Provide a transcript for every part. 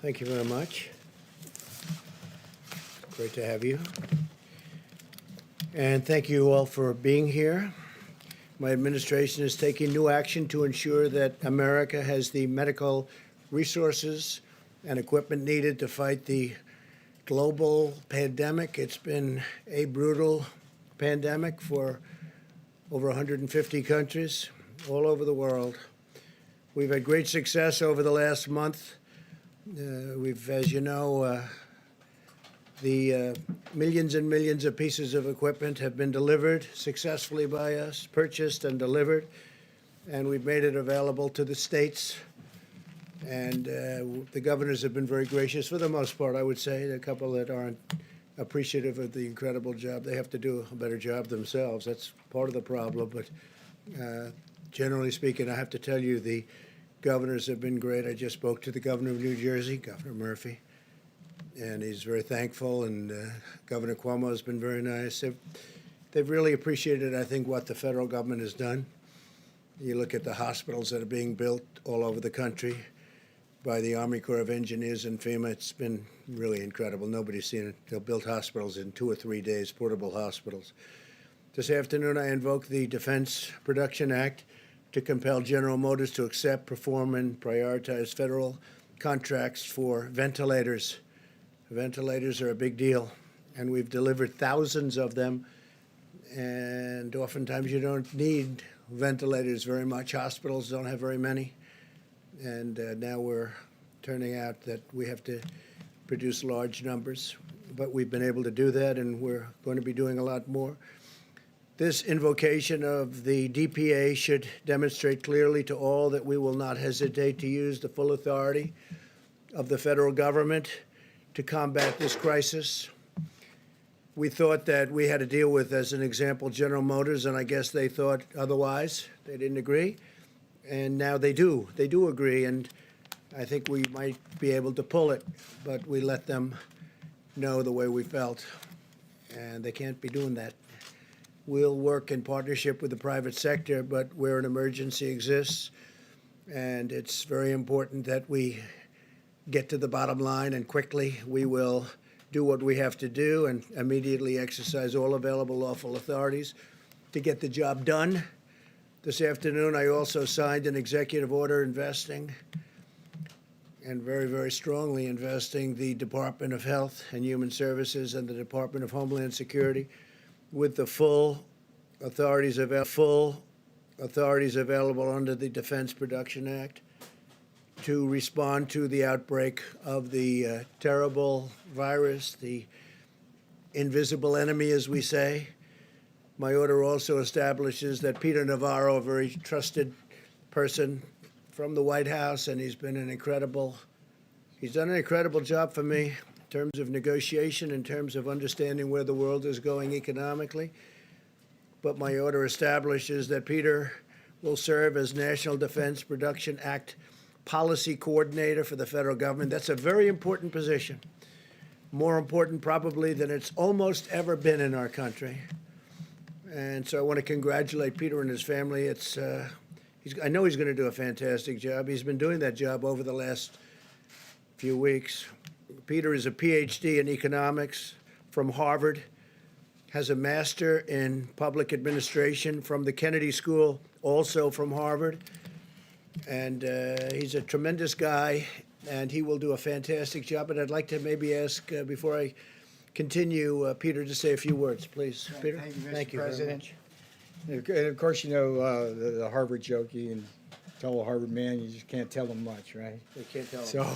Thank you very much. Great to have you. And thank you all for being here. My administration is taking new action to ensure that America has the medical resources and equipment needed to fight the global pandemic. It's been a brutal pandemic for over 150 countries all over the world. We've had great success over the last month. As you know, the millions and millions of pieces of equipment have been delivered successfully by us, purchased and delivered, and we've made it available to the states. And the governors have been very gracious for the most part, I would say. There are a couple that aren't appreciative of the incredible job. They have to do a better job themselves. That's part of the problem. But generally speaking, I have to tell you, the governors have been great. I just spoke to the governor of New Jersey, Governor Murphy, and he's very thankful. And Governor Cuomo has been very nice. They've really appreciated, I think, what the federal government has done. You look at the hospitals that are being built all over the country by the Army Corps of Engineers and FEMA. It's been really incredible. Nobody's seen it. They'll build hospitals in 2 or 3 days, portable hospitals. This afternoon, I invoke the Defense Production Act to compel General Motors to accept, perform, and prioritize federal contracts for ventilators. Ventilators are a big deal, and we've delivered thousands of them, and oftentimes you don't need ventilators very much. Hospitals don't have very many. And now we're turning out that we have to produce large numbers. But we've been able to do that, and we're going to be doing a lot more. This invocation of the DPA should demonstrate clearly to all that we will not hesitate to use the full authority of the federal government to combat this crisis. We thought that we had to deal with, as an example, General Motors, and I guess they thought otherwise. They didn't agree. And now they do. They do agree, and I think we might be able to pull it, but we let them know the way we felt, and they can't be doing that. We'll work in partnership with the private sector, but where an emergency exists, and it's very important that we get to the bottom line, and quickly we will do what we have to do and immediately exercise all available lawful authorities to get the job done. This afternoon, I also signed an executive order investing, and very, very strongly investing, the Department of Health and Human Services and the Department of Homeland Security with the full authorities available under the Defense Production Act to respond to the outbreak of the terrible virus, the invisible enemy, as we say. My order also establishes that Peter Navarro, a very trusted person from the White House, and he's done an incredible job for me in terms of negotiation, in terms of understanding where the world is going economically. But my order establishes that Peter will serve as National Defense Production Act Policy Coordinator for the federal government. That's a very important position, more important probably than it's almost ever been in our country. And so I want to congratulate Peter and his family. I know he's going to do a fantastic job. He's been doing that job over the last few weeks. Peter is a PhD in economics from Harvard, has a master in public administration from the Kennedy School, also from Harvard. And he's a tremendous guy, and he will do a fantastic job. And I'd like to maybe ask, before I continue, Peter, to say a few words, please. Peter? Thank you, Mr. Thank you President. And of course, you know the Harvard joke. You can tell a Harvard man, you just can't tell them much, right? They can't tell. So,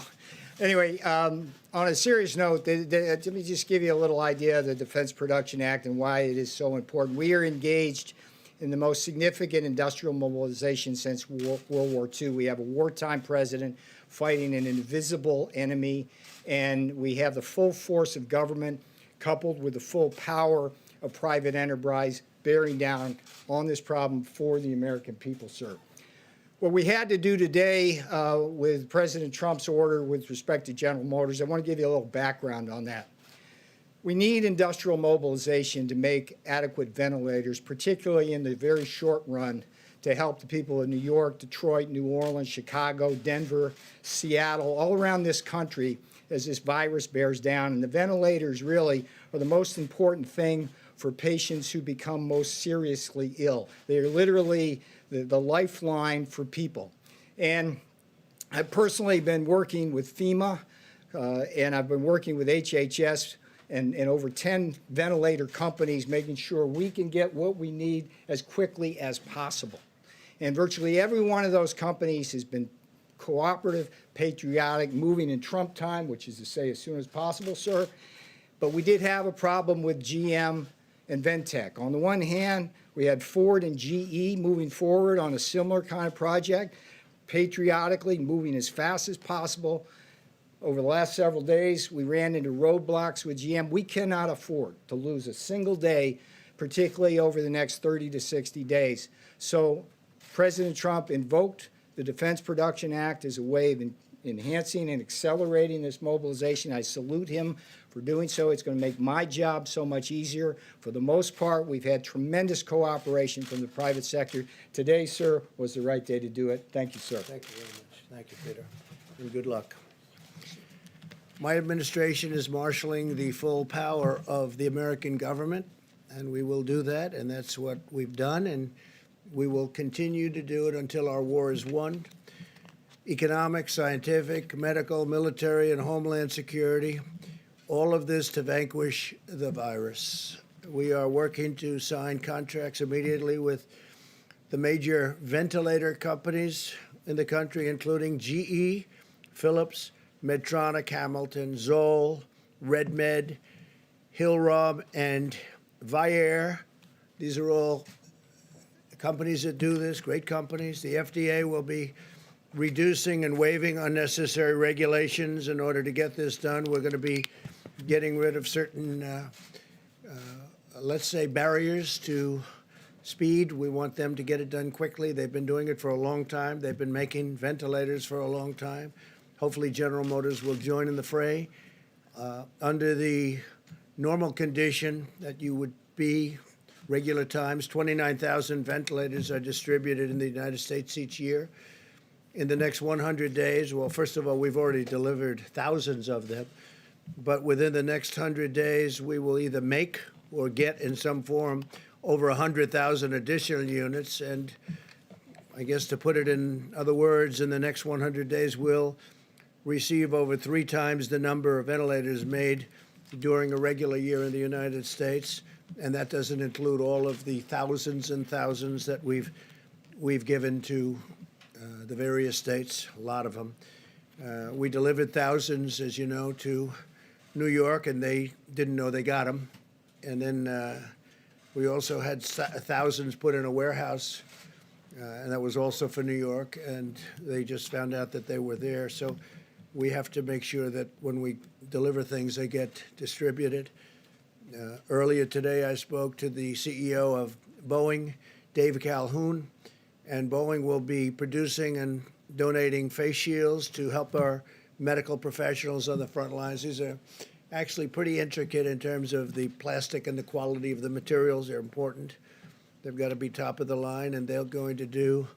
anyway, on a serious note, let me just give you a little idea of the Defense Production Act and why it is so important. We are engaged in the most significant industrial mobilization since World War II. We have a wartime president fighting an invisible enemy, and we have the full force of government coupled with the full power of private enterprise bearing down on this problem for the American people, sir. What we had to do today with President Trump's order with respect to General Motors, I want to give you a little background on that. We need industrial mobilization to make adequate ventilators, particularly in the very short run, to help the people of New York, Detroit, New Orleans, Chicago, Denver, Seattle, all around this country as this virus bears down. And the ventilators really are the most important thing for patients who become most seriously ill. They are literally the lifeline for people. And I've personally been working with FEMA, and I've been working with HHS and over 10 ventilator companies, making sure we can get what we need as quickly as possible. And virtually every one of those companies has been cooperative, patriotic, moving in Trump time, which is to say as soon as possible, sir. But we did have a problem with GM and Ventec. On the one hand, we had Ford and GE moving forward on a similar kind of project, patriotically moving as fast as possible. Over the last several days, we ran into roadblocks with GM. We cannot afford to lose a single day, particularly over the next 30 to 60 days. So President Trump invoked the Defense Production Act as a way of enhancing and accelerating this mobilization. I salute him for doing so. It's going to make my job so much easier. For the most part, we've had tremendous cooperation from the private sector. Today, sir, was the right day to do it. Thank you, sir. Thank you very much. Thank you, Peter, and good luck. My administration is marshaling the full power of the American government, and we will do that, and that's what we've done, and we will continue to do it until our war is won. Economic, scientific, medical, military, and homeland security, all of this to vanquish the virus. We are working to sign contracts immediately with the major ventilator companies in the country, including GE, Philips, Medtronic, Hamilton, Zoll, RedMed, Hillrom, and Vyaire. These are all companies that do this, great companies. The FDA will be reducing and waiving unnecessary regulations in order to get this done. We're going to be getting rid of certain, let's say, barriers to speed. We want them to get it done quickly. They've been doing it for a long time. They've been making ventilators for a long time. Hopefully General Motors will join in the fray. Under the normal condition that you would be, regular times, 29,000 ventilators are distributed in the United States each year. In the next 100 days, well, first of all, we've already delivered thousands of them, but within the next 100 days, we will either make or get in some form over 100,000 additional units. And I guess to put it in other words, in the next 100 days, we'll receive over 3 times the number of ventilators made during a regular year in the United States. And that doesn't include all of the thousands and thousands that we've given to the various states, a lot of them. We delivered thousands, as you know, to New York, and they didn't know they got them. And then we also had thousands put in a warehouse, and that was also for New York, and they just found out that they were there. So we have to make sure that when we deliver things, they get distributed. Earlier today, I spoke to the CEO of Boeing, Dave Calhoun, and Boeing will be producing and donating face shields to help our medical professionals on the front lines. These are actually pretty intricate in terms of the plastic and the quality of the materials. They're important. They've got to be top of the line, and they're going to do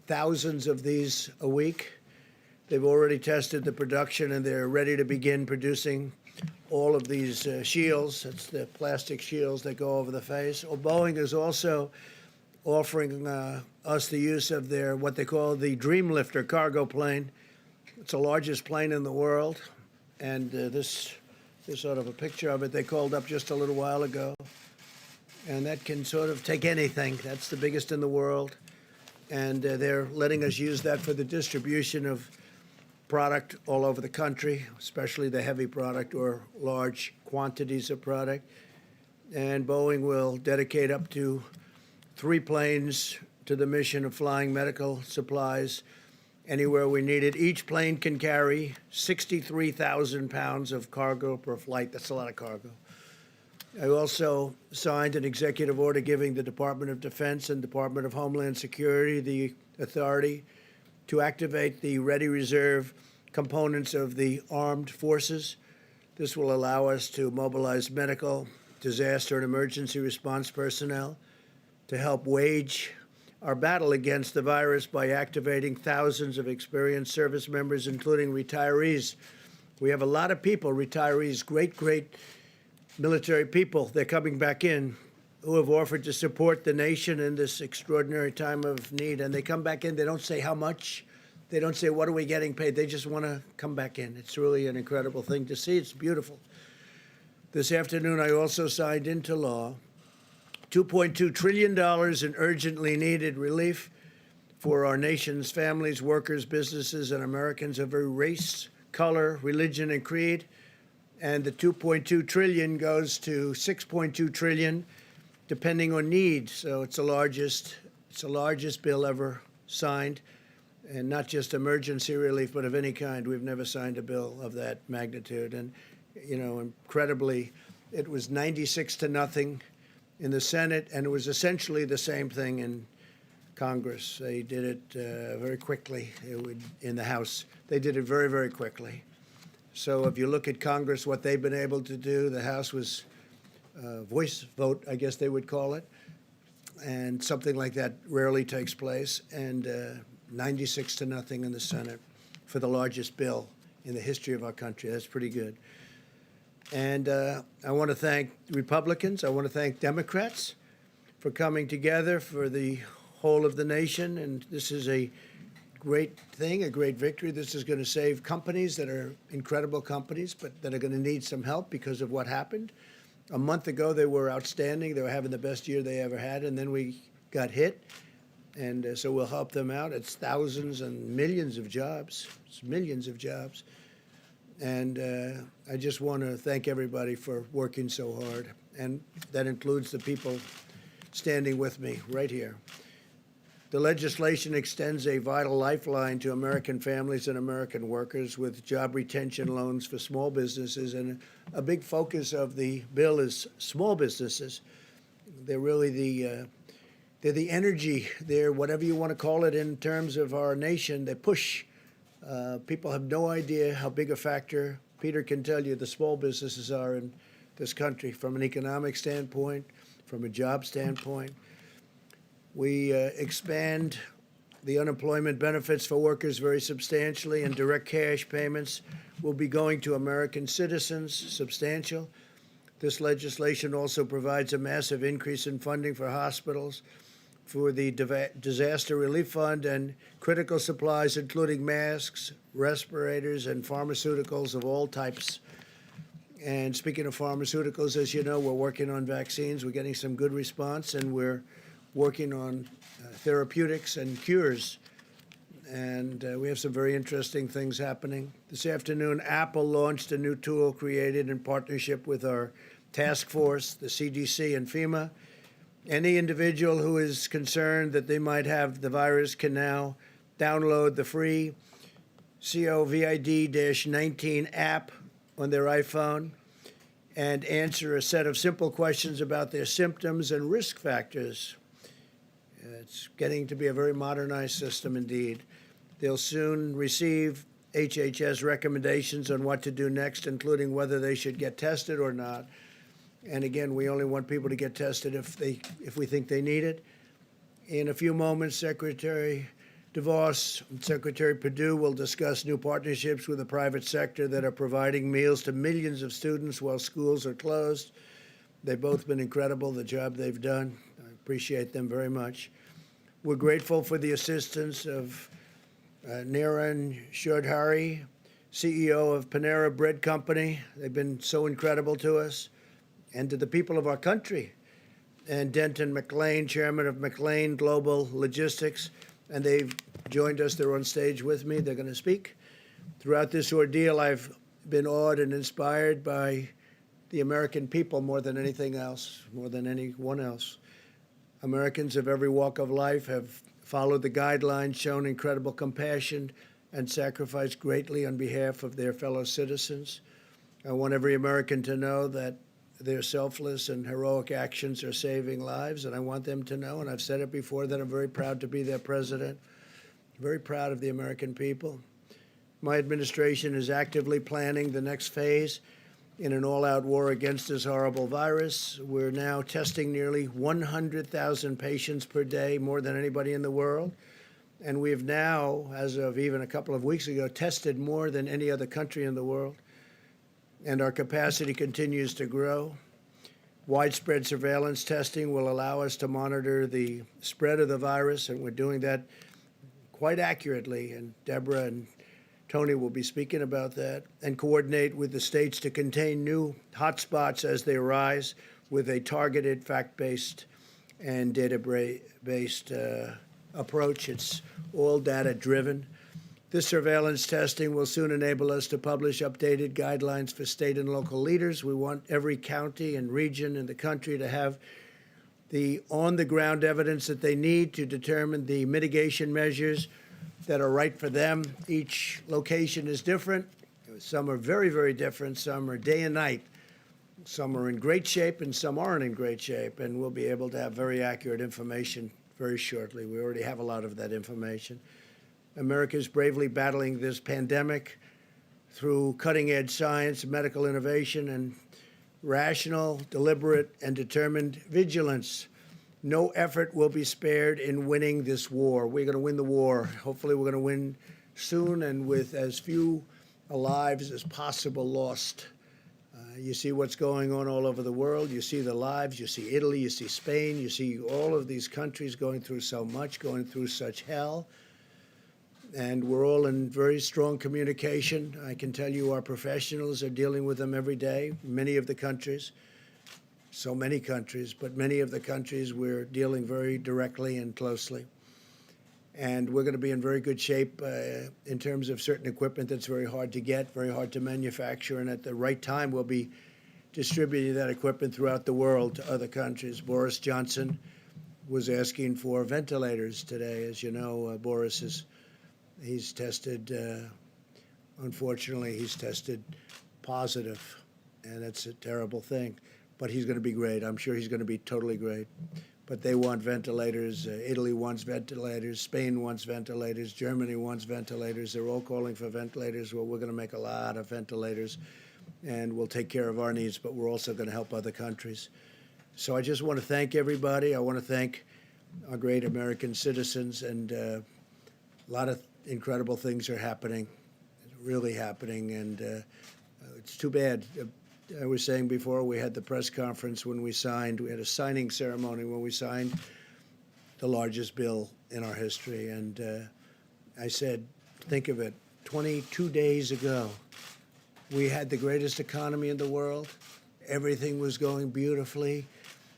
thousands of these a week. They've already tested the production, and they're ready to begin producing all of these shields. That's the plastic shields that go over the face. Well, Boeing is also offering us the use of their, what they call the Dreamlifter cargo plane. It's the largest plane in the world. And this is sort of a picture of it they called up just a little while ago. And that can sort of take anything. That's the biggest in the world. And they're letting us use that for the distribution of product all over the country, especially the heavy product or large quantities of product. And Boeing will dedicate up to 3 planes to the mission of flying medical supplies anywhere we need it. Each plane can carry 63,000 pounds of cargo per flight. That's a lot of cargo. I also signed an executive order giving the Department of Defense and Department of Homeland Security the authority to activate the ready reserve components of the armed forces. This will allow us to mobilize medical, disaster, and emergency response personnel to help wage our battle against the virus by activating thousands of experienced service members, including retirees. We have a lot of people, retirees, great military people. They're coming back in who have offered to support the nation in this extraordinary time of need. And they come back in. They don't say how much. They don't say, what are we getting paid? They just want to come back in. It's really an incredible thing to see. It's beautiful. This afternoon, I also signed into law $2.2 trillion in urgently needed relief for our nation's families, workers, businesses, and Americans of every race, color, religion, and creed. And the $2.2 trillion goes to $6.2 trillion, depending on need. So it's the largest bill ever signed, and not just emergency relief, but of any kind. We've never signed a bill of that magnitude. And, you know, incredibly, it was 96-0 in the Senate, and it was essentially the same thing in Congress. They did it very quickly. In the House, they did it very quickly. So if you look at Congress, what they've been able to do, the House was voice vote, I guess they would call it, and something like that rarely takes place, and 96-0 in the Senate for the largest bill in the history of our country. That's pretty good. And I want to thank Republicans. I want to thank Democrats for coming together for the whole of the nation. And this is a great thing, a great victory. This is going to save companies that are incredible companies, but that are going to need some help because of what happened. A month ago, they were outstanding. They were having the best year they ever had. And then we got hit. And so we'll help them out. It's thousands and millions of jobs. It's millions of jobs. And I just want to thank everybody for working so hard. And that includes the people standing with me right here. The legislation extends a vital lifeline to American families and American workers with job retention loans for small businesses. And a big focus of the bill is small businesses. They're really they're the energy. They're whatever you want to call it in terms of our nation. They push. People have no idea how big a factor, Peter can tell you, the small businesses are in this country from an economic standpoint, from a job standpoint. We expand the unemployment benefits for workers very substantially, and direct cash payments will be going to American citizens, substantial. This legislation also provides a massive increase in funding for hospitals, for the Disaster Relief Fund, and critical supplies, including masks, respirators, and pharmaceuticals of all types. And speaking of pharmaceuticals, as you know, we're working on vaccines. We're getting some good response, and we're working on therapeutics and cures. And we have some very interesting things happening. This afternoon, Apple launched a new tool created in partnership with our task force, the CDC and FEMA. Any individual who is concerned that they might have the virus can now download the free COVID-19 app on their iPhone and answer a set of simple questions about their symptoms and risk factors. It's getting to be a very modernized system indeed. They'll soon receive HHS recommendations on what to do next, including whether they should get tested or not. And again, we only want people to get tested if we think they need it. In a few moments, Secretary DeVos and Secretary Perdue will discuss new partnerships with the private sector that are providing meals to millions of students while schools are closed. They've both been incredible, the job they've done. I appreciate them very much. We're grateful for the assistance of Niran Chaudhary, CEO of Panera Bread Company. They've been so incredible to us. And to the people of our country, and Denton McLean, chairman of McLean Global Logistics, and they've joined us. They're on stage with me. They're going to speak. Throughout this ordeal, I've been awed and inspired by the American people more than anything else, more than anyone else. Americans of every walk of life have followed the guidelines, shown incredible compassion, and sacrificed greatly on behalf of their fellow citizens. I want every American to know that their selfless and heroic actions are saving lives, and I want them to know, and I've said it before, that I'm very proud to be their president, very proud of the American people. My administration is actively planning the next phase in an all-out war against this horrible virus. We're now testing nearly 100,000 patients per day, more than anybody in the world. And we've now, as of even a couple of weeks ago, tested more than any other country in the world. And our capacity continues to grow. Widespread surveillance testing will allow us to monitor the spread of the virus, and we're doing that quite accurately. And Deborah and Tony will be speaking about that, and coordinate with the states to contain new hotspots as they arise with a targeted, fact-based, and data-based approach. It's all data-driven. This surveillance testing will soon enable us to publish updated guidelines for state and local leaders. We want every county and region in the country to have the on-the-ground evidence that they need to determine the mitigation measures that are right for them. Each location is different. Some are very, very different. Some are day and night. Some are in great shape and some aren't in great shape. And we'll be able to have very accurate information very shortly. We already have a lot of that information. America is bravely battling this pandemic through cutting-edge science, medical innovation, and rational, deliberate, and determined vigilance. No effort will be spared in winning this war. We're going to win the war. Hopefully, we're going to win soon and with as few lives as possible lost. You see what's going on all over the world. You see the lives. You see Italy. You see Spain. You see all of these countries going through so much, going through such hell. And we're all in very strong communication. I can tell you our professionals are dealing with them every day. Many of the countries. So many countries, but many of the countries we're dealing very directly and closely. And we're going to be in very good shape in terms of certain equipment that's very hard to get, very hard to manufacture, and at the right time we'll be distributing that equipment throughout the world to other countries. Boris Johnson was asking for ventilators today. As you know, he's tested, unfortunately, he's tested positive, and that's a terrible thing. But he's going to be great. I'm sure he's going to be totally great. But they want ventilators. Italy wants ventilators. Spain wants ventilators. Germany wants ventilators. They're all calling for ventilators. Well, we're going to make a lot of ventilators, and we'll take care of our needs, but we're also going to help other countries. So I just want to thank everybody. I want to thank our great American citizens, and a lot of incredible things are happening, really happening, and it's too bad. I was saying before, we had the press conference when we had a signing ceremony when we signed the largest bill in our history. And I said, think of it, 22 days ago, we had the greatest economy in the world. Everything was going beautifully.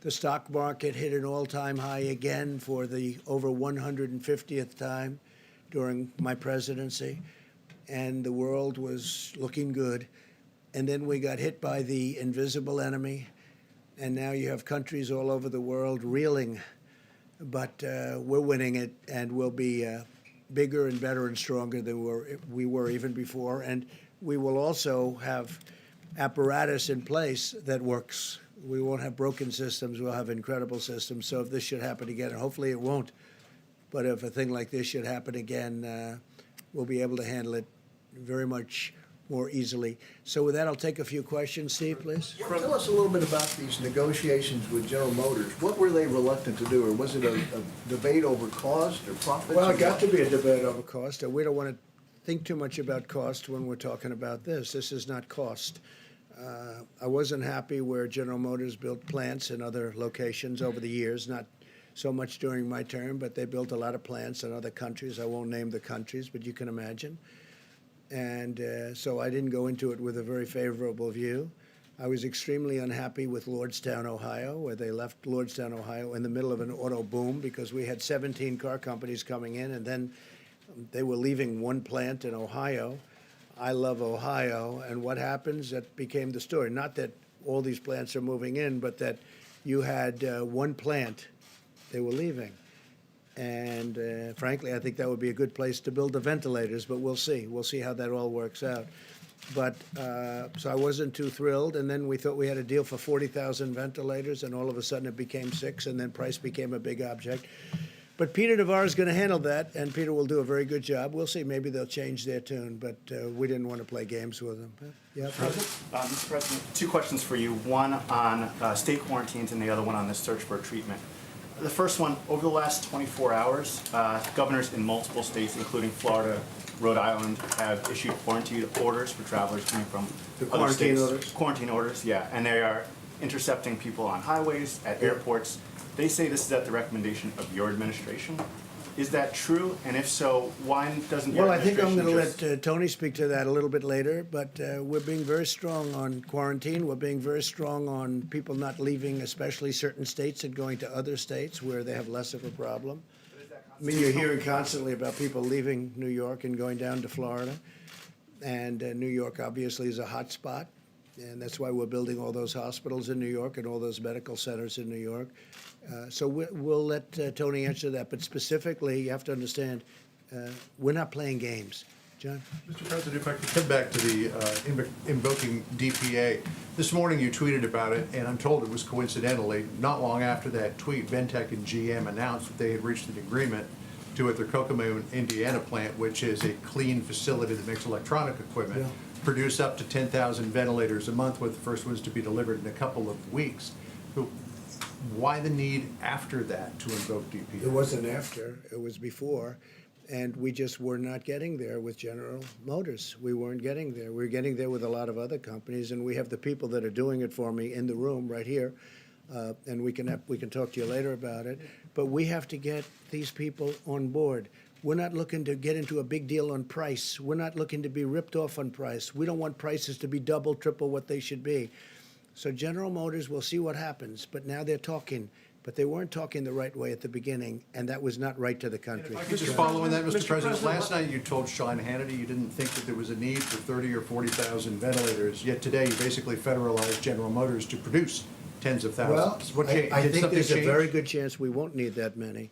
The stock market hit an all-time high again for the over 150th time during my presidency. And the world was looking good. And then we got hit by the invisible enemy, and now you have countries all over the world reeling. But we're winning it, and we'll be bigger and better and stronger than we were even before. And we will also have apparatus in place that works. We won't have broken systems. We'll have incredible systems. So if this should happen again, and hopefully it won't, but if a thing like this should happen again, we'll be able to handle it very much more easily. So with that, I'll take a few questions. Steve, please. Tell us a little bit about these negotiations with General Motors. What were they reluctant to do, or was it a debate over cost or profits? Well, it got to be a debate over cost. We don't want to think too much about cost when we're talking about this. This is not cost. I wasn't happy where General Motors built plants in other locations over the years, not so much during my term, but they built a lot of plants in other countries. I won't name the countries, but you can imagine. And so I didn't go into it with a very favorable view. I was extremely unhappy with Lordstown, Ohio, where they left Lordstown, Ohio in the middle of an auto boom because we had 17 car companies coming in, and then they were leaving one plant in Ohio. I love Ohio, and what happens? That became the story. Not that all these plants are moving in, but that you had one plant they were leaving. And frankly, I think that would be a good place to build the ventilators, but we'll see. We'll see how that all works out. But so I wasn't too thrilled. And then we thought we had a deal for 40,000 ventilators, and all of a sudden it became 6, and then price became a big object. But Peter Navarro is going to handle that, and Peter will do a very good job. We'll see. Maybe they'll change their tune, but we didn't want to play games with them. Yeah, Mr. President, two questions for you. One on state quarantines and the other one on the search for treatment. The first one, over the last 24 hours, governors in multiple states, including Florida, Rhode Island, have issued quarantine orders for travelers coming from The other quarantine states. orders? Quarantine orders, yeah. And they are intercepting people on highways, at airports. They say this is at the recommendation of your administration. Is that true? And if so, why doesn't your Well, I think I'm administration going just... to let Tony speak to that a little bit later, but we're being very strong on quarantine. We're being very strong on people not leaving, especially certain states, and going to other states where they have less of a problem. I mean, you're hearing constantly about people leaving New York and going down to Florida. And New York obviously is a hot spot, and that's why we're building all those hospitals in New York and all those medical centers in New York. So we'll let Tony answer that. But specifically, you have to understand, we're not playing games. John? Mr. President, if I could come back to the invoking DPA. This morning you tweeted about it, and I'm told it was coincidentally, not long after that tweet, Ventec and GM announced that they had reached an agreement to at their Kokomo, Indiana plant, which is a clean facility that makes electronic equipment, Yeah. produce up to 10,000 ventilators a month, with the first ones to be delivered in a couple of weeks. So why the need after that to invoke DPA? It wasn't after, it was before. And we just were not getting there with General Motors. We weren't getting there. We were getting there with a lot of other companies, and we have the people that are doing it for me in the room right here. And we can talk to you later about it. But we have to get these people on board. We're not looking to get into a big deal on price. We're not looking to be ripped off on price. We don't want prices to be double, triple what they should be. So General Motors, we'll see what happens. But now they're talking. But they weren't talking the right way at the beginning, and that was not right to the country. If I could just follow on that, Mr. President, last night you told Sean Hannity you didn't think that there was a need for 30 or 40,000 ventilators, yet today you basically federalized General Motors to produce tens of Well, thousands. What I did think something there's a change? very good chance we won't need that many.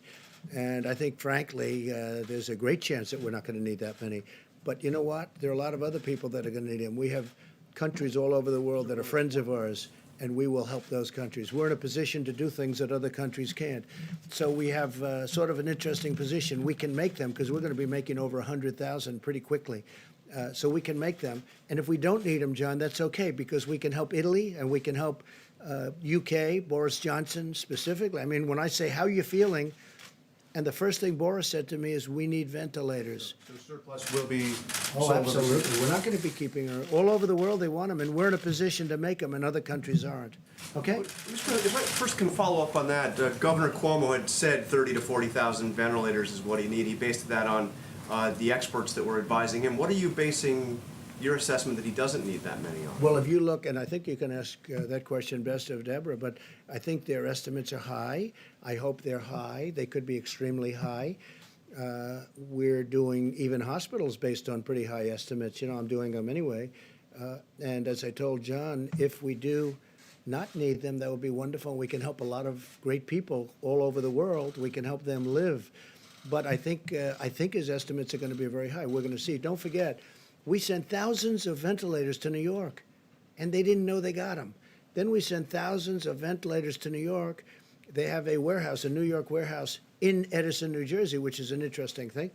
And I think, frankly, there's a great chance that we're not going to need that many. But you know what? There are a lot of other people that are going to need them. We have countries all over the world that are friends of ours, and we will help those countries. We're in a position to do things that other countries can't. So we have sort of an interesting position. We can make them because we're going to be making over 100,000 pretty quickly. So we can make them. And if we don't need them, John, that's okay, because we can help Italy and we can help UK, Boris Johnson specifically. I mean, when I say, how are you feeling? And the first thing Boris said to me is, we need ventilators. So surplus will be Oh, sold absolutely. We're not going to be keeping her. All over the world, they want them, and we're in a position to make them, and other countries aren't. Okay? Mr. President, if I first can follow up on that, Governor Cuomo had said 30 to 40,000 ventilators is what he needed. He based that on the experts that were advising him. What are you basing your assessment that he doesn't need that many on? Well, if you look, and I think you can ask that question best of Deborah, but I think their estimates are high. I hope they're high. They could be extremely high. We're doing even hospitals based on pretty high estimates. You know, I'm doing them anyway. And as I told John, if we do not need them, that would be wonderful. We can help a lot of great people all over the world. We can help them live. But I think his estimates are going to be very high. We're going to see. Don't forget, we sent thousands of ventilators to New York, and they didn't know they got them. Then we sent thousands of ventilators to New York. They have a warehouse, a New York warehouse in Edison, New Jersey, which is an interesting thing.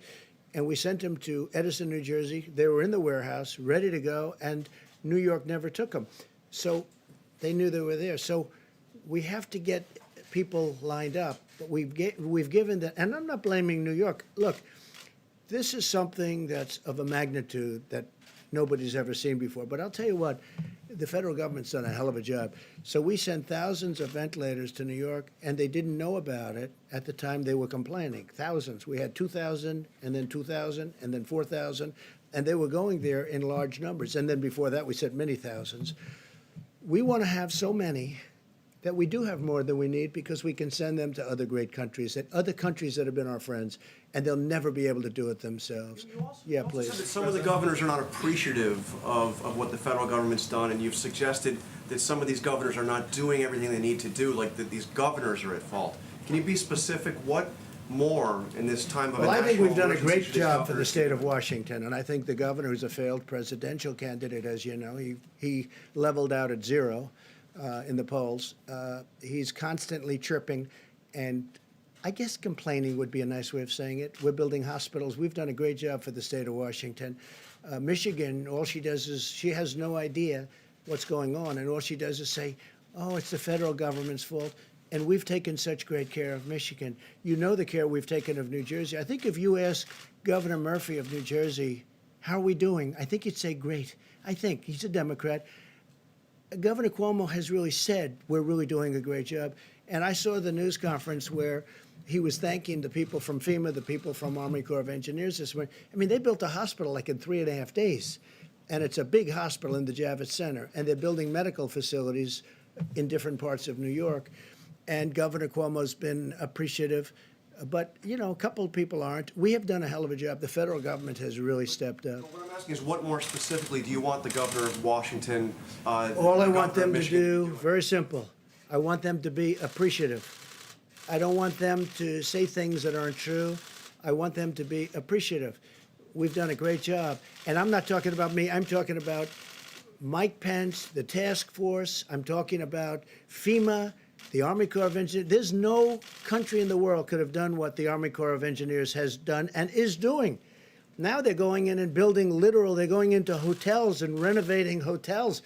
And we sent them to Edison, New Jersey. They were in the warehouse, ready to go, and New York never took them. So they knew they were there. So we have to get people lined up. But we've given them, and I'm not blaming New York. Look, this is something that's of a magnitude that nobody's ever seen before. But I'll tell you what, the federal government's done a hell of a job. So we sent thousands of ventilators to New York, and they didn't know about it at the time they were complaining. Thousands. We had 2,000, and then 2,000, and then 4,000, and they were going there in large numbers. And then before that, we sent many thousands. We want to have so many that we do have more than we need, because we can send them to other great countries, and other countries that have been our friends, and they'll never be able to do it themselves. Yeah, Said that please. some of the governors are not appreciative of what the federal government's done, and you've suggested that some of these governors are not doing everything they need to do, like that these governors are at fault. Can you be specific? What more in this time of Well, I think we've done a national great emergency should job for the governors state do? of Washington, and I think the governor, who's a failed presidential candidate, as you know, he leveled out at 0 in the polls. He's constantly tripping, and I guess complaining would be a nice way of saying it. We're building hospitals. We've done a great job for the state of Washington. Michigan, all she does is she has no idea what's going on, and all she does is say, oh, it's the federal government's fault. And we've taken such great care of Michigan. You know the care we've taken of New Jersey. I think if you ask Governor Murphy of New Jersey, how are we doing? I think he'd say great. I think. He's a Democrat. Governor Cuomo has really said we're really doing a great job. And I saw the news conference where he was thanking the people from FEMA, the people from Army Corps of Engineers this morning. I mean, they built a hospital like in 3.5 days. And it's a big hospital in the Javits Center. And they're building medical facilities in different parts of New York. And Governor Cuomo's been appreciative. But, you know, a couple of people aren't. We have done a hell of a job. The federal government has really stepped up. What I'm asking is, what more specifically do you want the governor of Washington, All I the want governor of them to Michigan do, very simple, I want them to be appreciative. I don't want them to say things that aren't true. I want them to be appreciative. We've done a great job. And I'm not talking about me. I'm talking about Mike Pence, the task force. I'm talking about FEMA, the Army Corps of Engineers. There's no country in the world could have done what the Army Corps of Engineers has done and is doing. Now they're going in and building they're going into hotels and renovating hotels.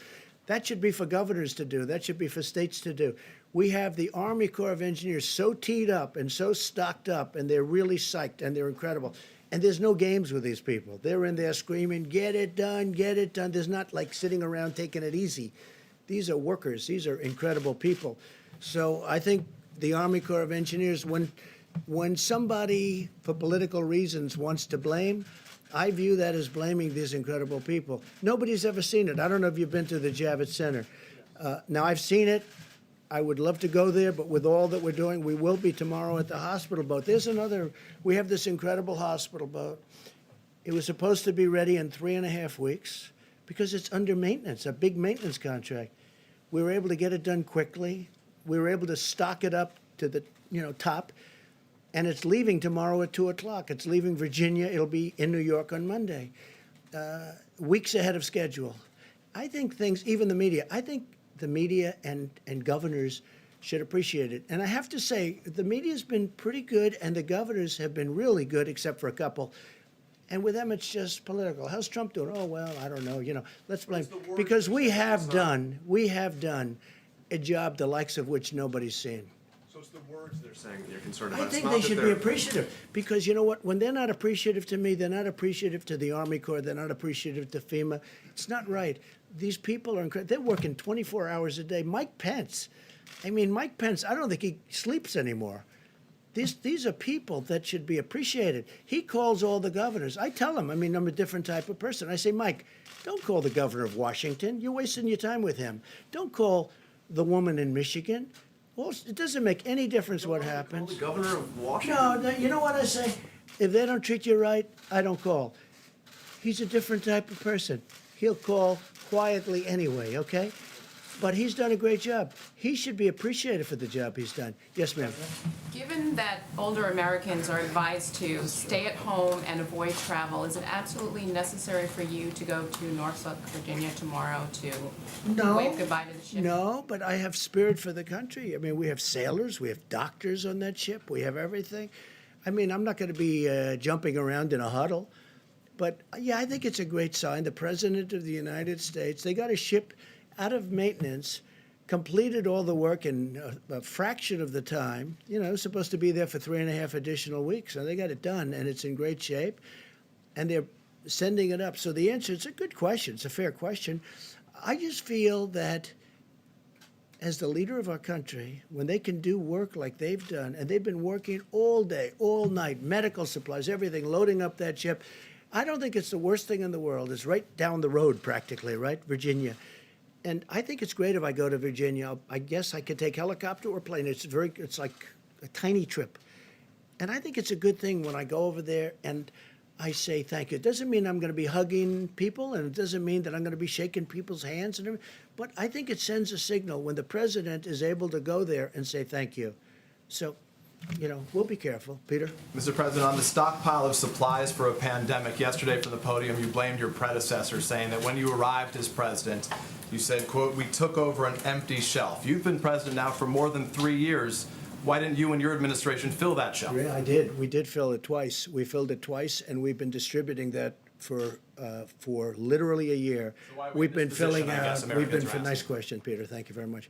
That should be for governors to do. That should be for states to do. We have the Army Corps of Engineers so teed up and so stocked up, and they're really psyched, and they're incredible. And there's no games with these people. They're in there screaming, get it done, get it done. There's not like sitting around taking it easy. These are workers. These are incredible people. So I think the Army Corps of Engineers, when somebody, for political reasons, wants to blame, I view that as blaming these incredible people. Nobody's ever seen it. I don't know if you've been to the Javits Center. Now, I've seen it. I would love to go there, but with all that we're doing, we will be tomorrow at the hospital boat. We have this incredible hospital boat. It was supposed to be ready in 3.5 weeks because it's under maintenance, a big maintenance contract. We were able to get it done quickly. We were able to stock it up to the top, and it's leaving tomorrow at 2 o'clock. It's leaving Virginia. It'll be in New York on Monday, weeks ahead of schedule. I think even the media, I think the media and governors should appreciate it. And I have to say, the media's been pretty good, and the governors have been really good, except for a couple. And with them, it's just political. How's Trump doing? Oh, well, I don't know. Let's blame. Because we have done a job the likes of which nobody's seen. So it's the words they're saying that you're concerned I about. think they should be appreciative, because you know what? When they're not appreciative to me, they're not appreciative to the Army Corps, they're not appreciative to FEMA. It's not right. These people are incredible. They're working 24 hours a day. Mike Pence, I don't think he sleeps anymore. These are people that should be appreciated. He calls all the governors. I tell him, I'm a different type of person. I say, Mike, don't call the governor of Washington. You're wasting your time with him. Don't call the woman in Michigan. Well, it doesn't make any difference what happens. The governor of Washington? No, you know what I say? If they don't treat you right, I don't call. He's a different type of person. He'll call quietly anyway, okay? But he's done a great job. He should be appreciated for the job he's done. Yes, ma'am. Given that older Americans are advised to stay at home and avoid travel, is it absolutely necessary for you to go to Norfolk, Virginia tomorrow to wave goodbye to the ship? No, but I have spirit for the country. We have sailors, we have doctors on that ship, we have everything. I'm not going to be jumping around in a huddle. But, yeah, I think it's a great sign. The President of the United States, they got a ship out of maintenance, completed all the work in a fraction of the time. It was supposed to be there for 3.5 additional weeks, and they got it done, and it's in great shape, and they're sending it up. So the answer, it's a good question. It's a fair question. I just feel that as the leader of our country, when they can do work like they've done, and they've been working all day, all night, medical supplies, everything, loading up that ship, I don't think it's the worst thing in the world. It's right down the road practically, right, Virginia. And I think it's great if I go to Virginia. I guess I could take helicopter or plane. It's like a tiny trip. And I think it's a good thing when I go over there and I say thank you. It doesn't mean I'm going to be hugging people, and it doesn't mean that I'm going to be shaking people's hands and everything. But I think it sends a signal when the president is able to go there and say thank you. So, we'll be careful. Peter? Mr. President, on the stockpile of supplies for a pandemic, yesterday from the podium, you blamed your predecessor, saying that when you arrived as president, you said, quote, "We took over an empty shelf." You've been president now for more than 3 years. Why didn't you and your administration fill that shelf? Yeah, I did. We did fill it twice. We filled it twice, and we've been distributing that for literally a year. So why are we We've in been this position, filling I guess out. Americans are Nice asking. question, Peter. Thank you very much.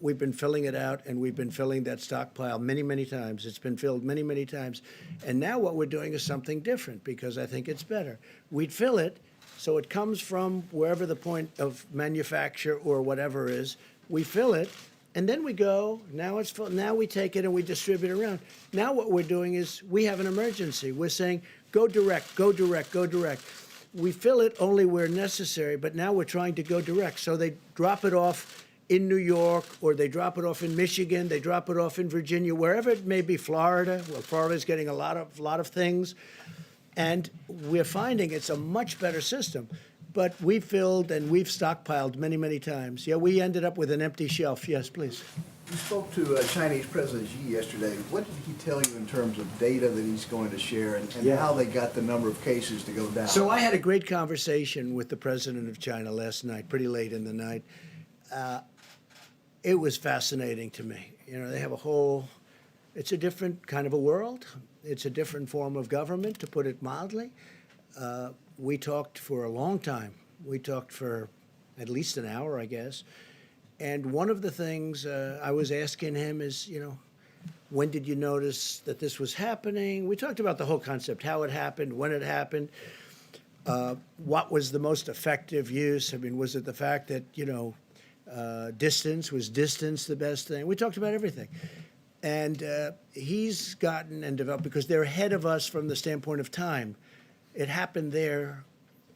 We've been filling it out, and we've been filling that stockpile many, many times. It's been filled many, many times, and now what we're doing is something different because I think it's better. We'd fill it, so it comes from wherever the point of manufacture or whatever is. We fill it. And then we go, now it's full, now we take it and we distribute it around. Now what we're doing is we have an emergency. We're saying, go direct, go direct, go direct. We fill it only where necessary, but now we're trying to go direct. So they drop it off in New York, or they drop it off in Michigan, they drop it off in Virginia, wherever it may be, Florida. Well, Florida's getting a lot of things. And we're finding it's a much better system. But we've filled and we've stockpiled many, many times. Yeah, we ended up with an empty shelf. Yes, please. You spoke to Chinese President Xi yesterday. What did he tell you in terms of data that he's going to share and Yeah. how they got the number of cases to go down? So I had a great conversation with the president of China last night, pretty late in the night. It was fascinating to me. You know, they have it's a different kind of a world. It's a different form of government, to put it mildly. We talked for a long time. We talked for at least an hour, I guess. And one of the things I was asking him is, you know, when did you notice that this was happening? We talked about the whole concept, how it happened, when it happened, what was the most effective use? I mean, was it the fact that, you know, distance the best thing? We talked about everything. And he's gotten and developed, because they're ahead of us from the standpoint of time. It happened there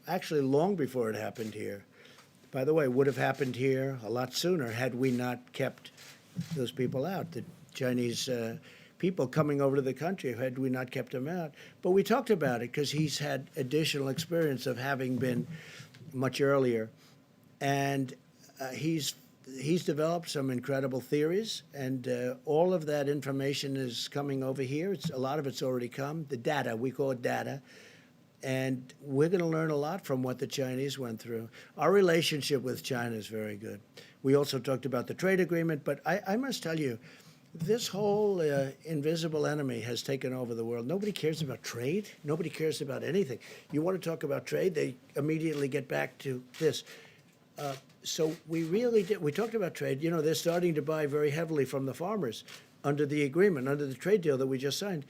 actually long before it happened here. By the way, would have happened here a lot sooner had we not kept those people out, the Chinese people coming over to the country, had we not kept them out. But we talked about it because he's had additional experience of having been much earlier. And he's developed some incredible theories, and all of that information is coming over here. A lot of it's already come. The data, we call it data. And we're going to learn a lot from what the Chinese went through. Our relationship with China is very good. We also talked about the trade agreement, but I must tell you, this whole invisible enemy has taken over the world. Nobody cares about trade. Nobody cares about anything. You want to talk about trade, they immediately get back to this. So we really did. We talked about trade. You know, they're starting to buy very heavily from the farmers under the agreement, under the trade deal that we just signed.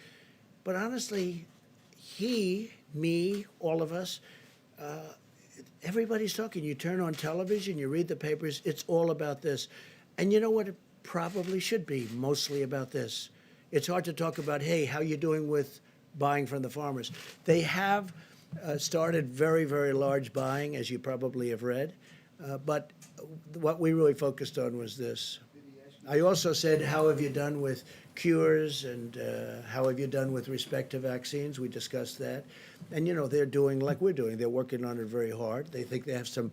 But honestly, me, all of us, everybody's talking. You turn on television, you read the papers, it's all about this. And you know what? It probably should be mostly about this. It's hard to talk about, hey, how you doing with buying from the farmers? They have started very, very large buying, as you probably have read. But what we really focused on was this. I also said, how have you done with cures, and how have you done with respect to vaccines? We discussed that. And, you know, they're doing like we're doing. They're working on it very hard. They think they have some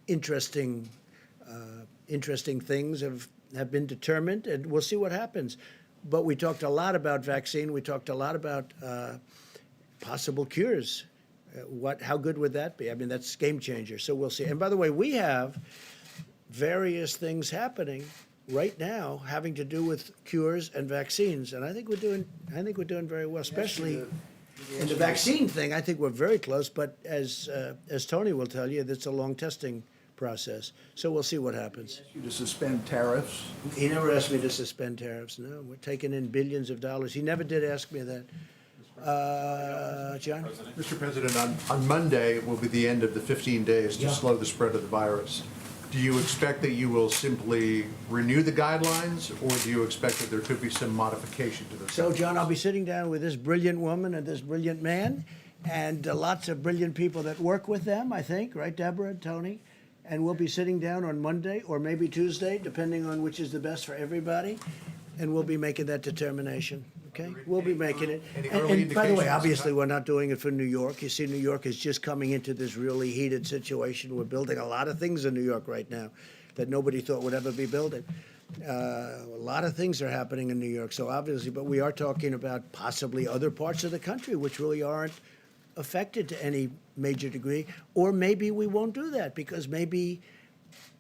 interesting things have been determined, and we'll see what happens. But we talked a lot about vaccine. We talked a lot about possible cures. How good would that be? I mean, that's game changer. So we'll see. And by the way, we have various things happening right now having to do with cures and vaccines, and I think we're doing very well, especially in the vaccine thing. I think we're very close. But as Tony will tell you, that's a long testing process. So we'll see what happens. You to suspend tariffs. He never asked me to suspend tariffs. No, we're taking in billions of dollars. He never did ask me that. John? Mr. President, on Monday will be the end of the 15 days to Yeah. slow the spread of the virus. Do you expect that you will simply renew the guidelines, or do you expect that there could be some modification to those? So, John, I'll be sitting down with this brilliant woman and this brilliant man, and lots of brilliant people that work with them, I think, right, Deborah and Tony? And we'll be sitting down on Monday or maybe Tuesday, depending on which is the best for everybody, and we'll be making that determination, okay? We'll be making it. Any And early by the way, indications? obviously, we're not doing it for New York. You see, New York is just coming into this really heated situation. We're building a lot of things in New York right now that nobody thought would ever be building. A lot of things are happening in New York, so obviously, but we are talking about possibly other parts of the country which really aren't affected to any major degree, or maybe we won't do that because maybe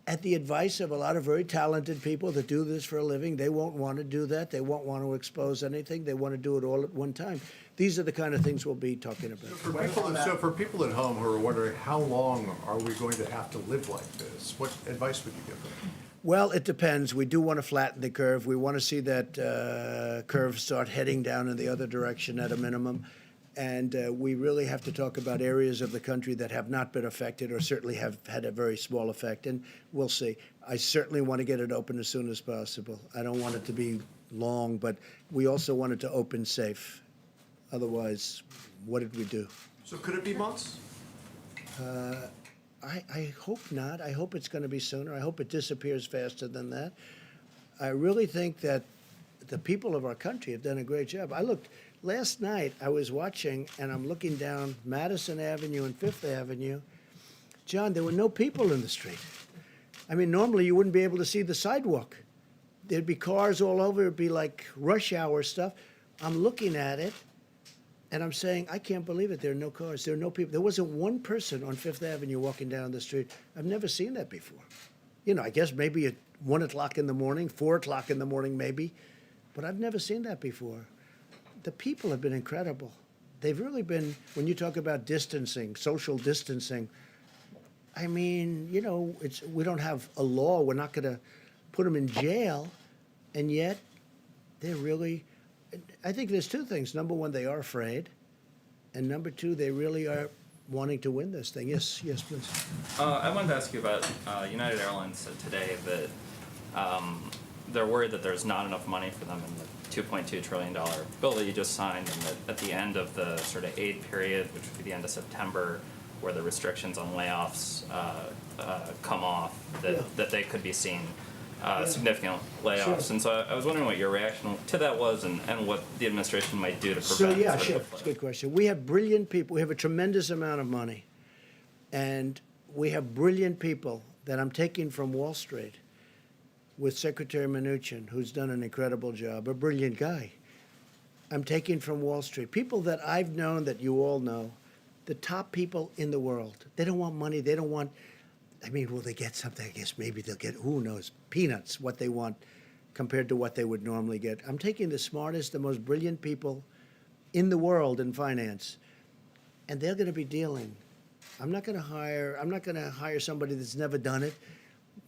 at the advice of a lot of very talented people that do this for a living. They won't want to do that. They won't want to expose anything. They want to do it all at one time. These are the kind of things we'll be talking about. So for people at home who are wondering, how long are we going to have to live like this? What advice would you give them? Well, it depends. We do want to flatten the curve. We want to see that curve start heading down in the other direction at a minimum. And we really have to talk about areas of the country that have not been affected or certainly have had a very small effect. And we'll see. I certainly want to get it open as soon as possible. I don't want it to be long, but we also want it to open safe. Otherwise, what did we do? So could it be months? I hope not. I hope it's going to be sooner. I hope it disappears faster than that. I really think that the people of our country have done a great job. I looked last night, I was watching, and I'm looking down Madison Avenue and Fifth Avenue. John, there were no people in the street. I mean, normally you wouldn't be able to see the sidewalk. There'd be cars all over. It'd be like rush hour stuff. I'm looking at it, and I'm saying, I can't believe it. There are no cars. There are no people. There wasn't one person on Fifth Avenue walking down the street. I've never seen that before. You know, I guess maybe at 1 o'clock in the morning, 4 o'clock in the morning maybe, but I've never seen that before. The people have been incredible. They've really been, when you talk about distancing, social distancing, I mean, you know, we don't have a law. We're not going to put them in jail, and yet they're really, I think there's two things. Number one, they are afraid, and number two, they really are wanting to win this thing. Yes, please. I wanted to ask you about United Airlines said today that they're worried that there's not enough money for them in the $2.2 trillion bill that you just signed, and that at the end of the sort of aid period, which would be the end of September, where the restrictions on layoffs come off, that they could be seeing significant layoffs. Sure. And so I was wondering what your reaction to that was, and what the administration might do to prevent. So yeah, sort of sure. a It's a good question. We have brilliant people. We have a tremendous amount of money, and we have brilliant people that I'm taking from Wall Street with Secretary Mnuchin, who's done an incredible job, a brilliant guy. I'm taking from Wall Street people that I've known, that you all know, the top people in the world. They don't want money. They don't want, I mean, will they get something? I guess maybe they'll get, who knows, peanuts, what they want compared to what they would normally get. I'm taking the smartest, the most brilliant people in the world in finance, and they're going to be dealing. I'm not going to hire somebody that's never done it,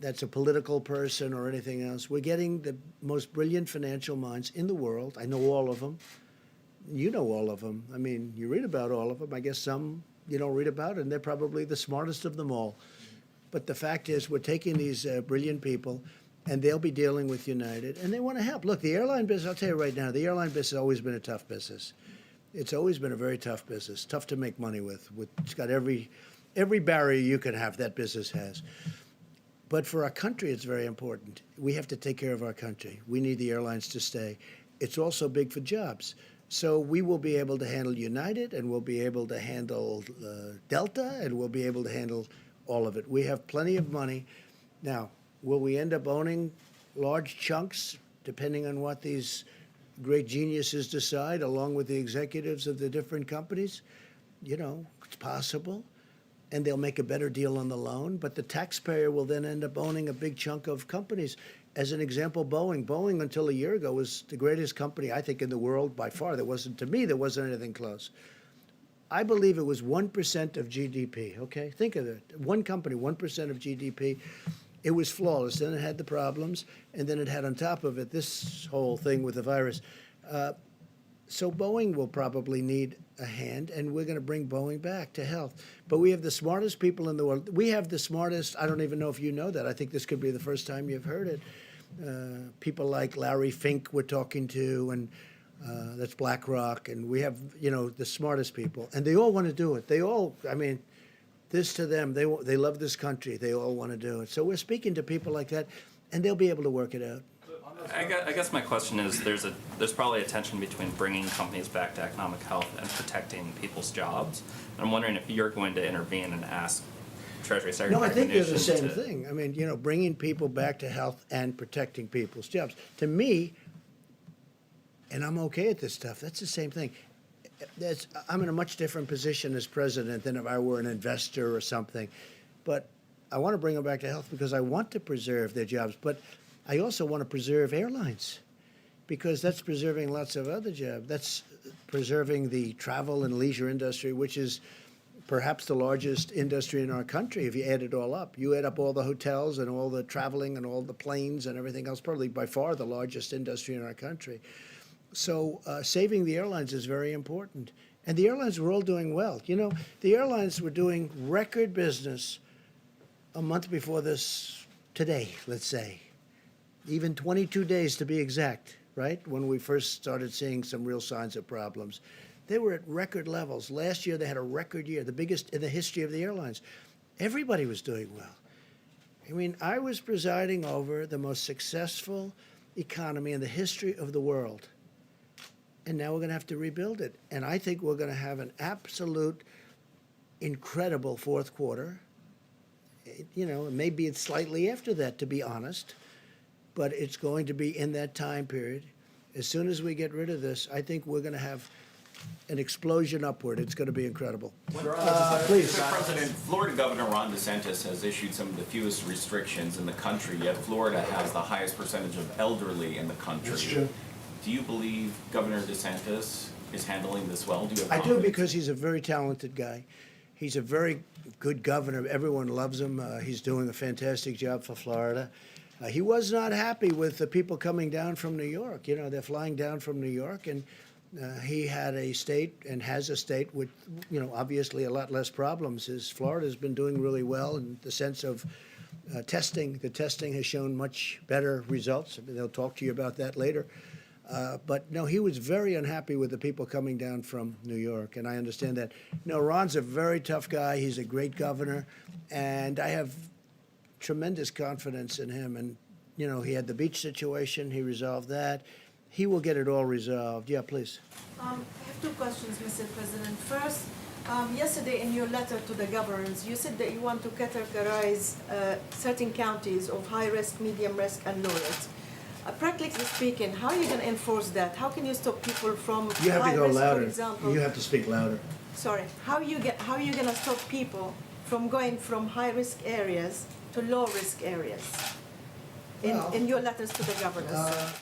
that's a political person or anything else. We're getting the most brilliant financial minds in the world. I know all of them. You know all of them. I mean, you read about all of them. I guess some you don't read about, and they're probably the smartest of them all. But the fact is, we're taking these brilliant people, and they'll be dealing with United, and they want to help. Look, the airline business, I'll tell you right now, the airline business has always been a tough business. It's always been a very tough business, tough to make money with. It's got every barrier you can have, that business has. But for our country, it's very important. We have to take care of our country. We need the airlines to stay. It's also big for jobs. So we will be able to handle United, and we'll be able to handle Delta, and we'll be able to handle all of it. We have plenty of money. Now, will we end up owning large chunks, depending on what these great geniuses decide, along with the executives of the different companies? You know, it's possible. And they'll make a better deal on the loan, but the taxpayer will then end up owning a big chunk of companies. As an example, Boeing. Boeing, until a year ago, was the greatest company, I think, in the world by far. There wasn't anything close. I believe it was 1% of GDP, okay? Think of it. One company, 1% of GDP. It was flawless. Then it had the problems, and then it had on top of it this whole thing with the virus. So Boeing will probably need a hand, and we're going to bring Boeing back to health. But we have the smartest people in the world. We have the smartest, I don't even know if you know that. I think this could be the first time you've heard it. People like Larry Fink we're talking to, and that's BlackRock. And we have, you know, the smartest people. And they all want to do it. They all, I mean, this to them, they love this country. They all want to do it. So we're speaking to people like that, and they'll be able to work it out. I guess my question is, there's probably a tension between bringing companies back to economic health and protecting people's jobs. And I'm wondering if you're going to intervene and ask Treasury Secretary No, I think they're the Mnuchin same thing. I mean, you know, bringing people back to health and protecting people's jobs. To me, and I'm okay at this stuff, that's the same thing. I'm in a much different position as president than if I were an investor or something. But I want to bring them back to health because I want to preserve their jobs, but I also want to preserve airlines because that's preserving lots of other jobs. That's preserving the travel and leisure industry, which is perhaps the largest industry in our country if you add it all up. You add up all the hotels and all the traveling and all the planes and everything else, probably by far the largest industry in our country. So saving the airlines is very important. And the airlines were all doing well. You know, the airlines were doing record business a month before this today, let's say. Even 22 days to be exact, right? When we first started seeing some real signs of problems. They were at record levels. Last year, they had a record year, the biggest in the history of the airlines. Everybody was doing well. I mean, I was presiding over the most successful economy in the history of the world. And now we're going to have to rebuild it. And I think we're going to have an absolute incredible fourth quarter. You know, maybe it's slightly after that, to be honest. But it's going to be in that time period. As soon as we get rid of this, I think we're going to have an explosion upward. It's going to be incredible. Please. Mr. President, Florida Governor Ron DeSantis has issued some of the fewest restrictions in the country, yet Florida has the highest percentage of elderly in the country. That's true. Do you believe Governor DeSantis is handling this well? Do you have I do confidence? because he's a very talented guy. He's a very good governor. Everyone loves him. He's doing a fantastic job for Florida. He was not happy with the people coming down from New York. You know, they're flying down from New York, and he had a state and has a state with, you know, obviously a lot less problems. Florida's been doing really well in the sense of testing. The testing has shown much better results. I mean, they'll talk to you about that later. But no, he was very unhappy with the people coming down from New York, and I understand that. No, Ron's a very tough guy. He's a great governor, and I have tremendous confidence in him. And, you know, he had the beach situation. He resolved that. He will get it all resolved. Yeah, please. I have two questions, Mr. President. First, yesterday in your letter to the governors, you said that you want to categorize certain counties of high risk, medium risk, and low risk. Practically speaking, how are you going to enforce that? How can you stop people from You have high to go risk, louder. for example? You have to speak louder. Sorry. How are you going to stop people from going from high risk areas to low risk areas? In your letters to the governors.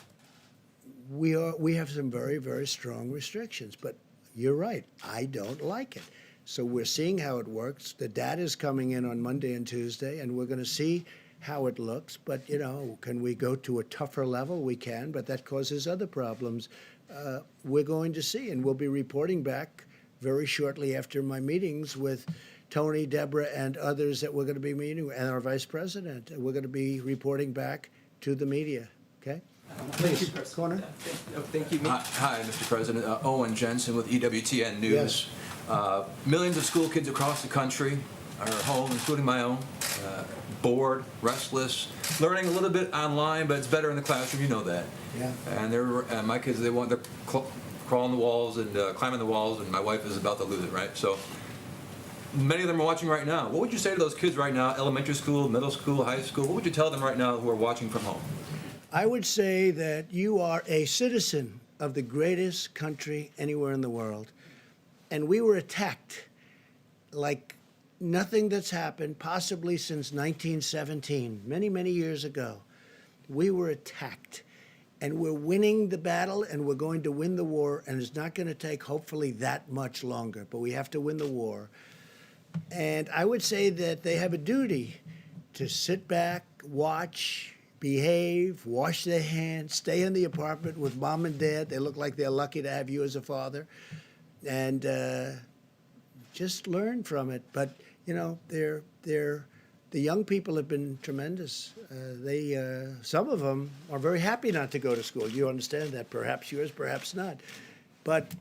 We have some very, very strong restrictions, but you're right. I don't like it. So we're seeing how it works. The data is coming in on Monday and Tuesday, and we're going to see how it looks. But, you know, can we go to a tougher level? We can, but that causes other problems. We're going to see, and we'll be reporting back very shortly after my meetings with Tony, Deborah, and others that we're going to be meeting with, and our vice president. We're going to be reporting back to the media, okay? Please, corner. Thank you. Hi, Mr. President. Owen Jensen with EWTN News. Yes. Millions of school kids across the country are home, including my own, bored, restless, learning a little bit online, but it's better in the classroom. You know that. Yeah. And my kids, they're crawling the walls and climbing the walls, and my wife is about to lose it. Right. So many of them are watching right now. What would you say to those kids right now? Elementary school, middle school, high school. What would you tell them right now who are watching from home? I would say that you are a citizen of the greatest country anywhere in the world. And we were attacked like nothing that's happened possibly since 1917, many, many years ago. We were attacked. And we're winning the battle, and we're going to win the war, and it's not going to take, hopefully, that much longer. But we have to win the war. And I would say that they have a duty to sit back, watch, behave, wash their hands, stay in the apartment with mom and dad. They look like they're lucky to have you as a father. And just learn from it. But, you know, the young people have been tremendous. Some of them are very happy not to go to school. You understand that. Perhaps yours, perhaps not. But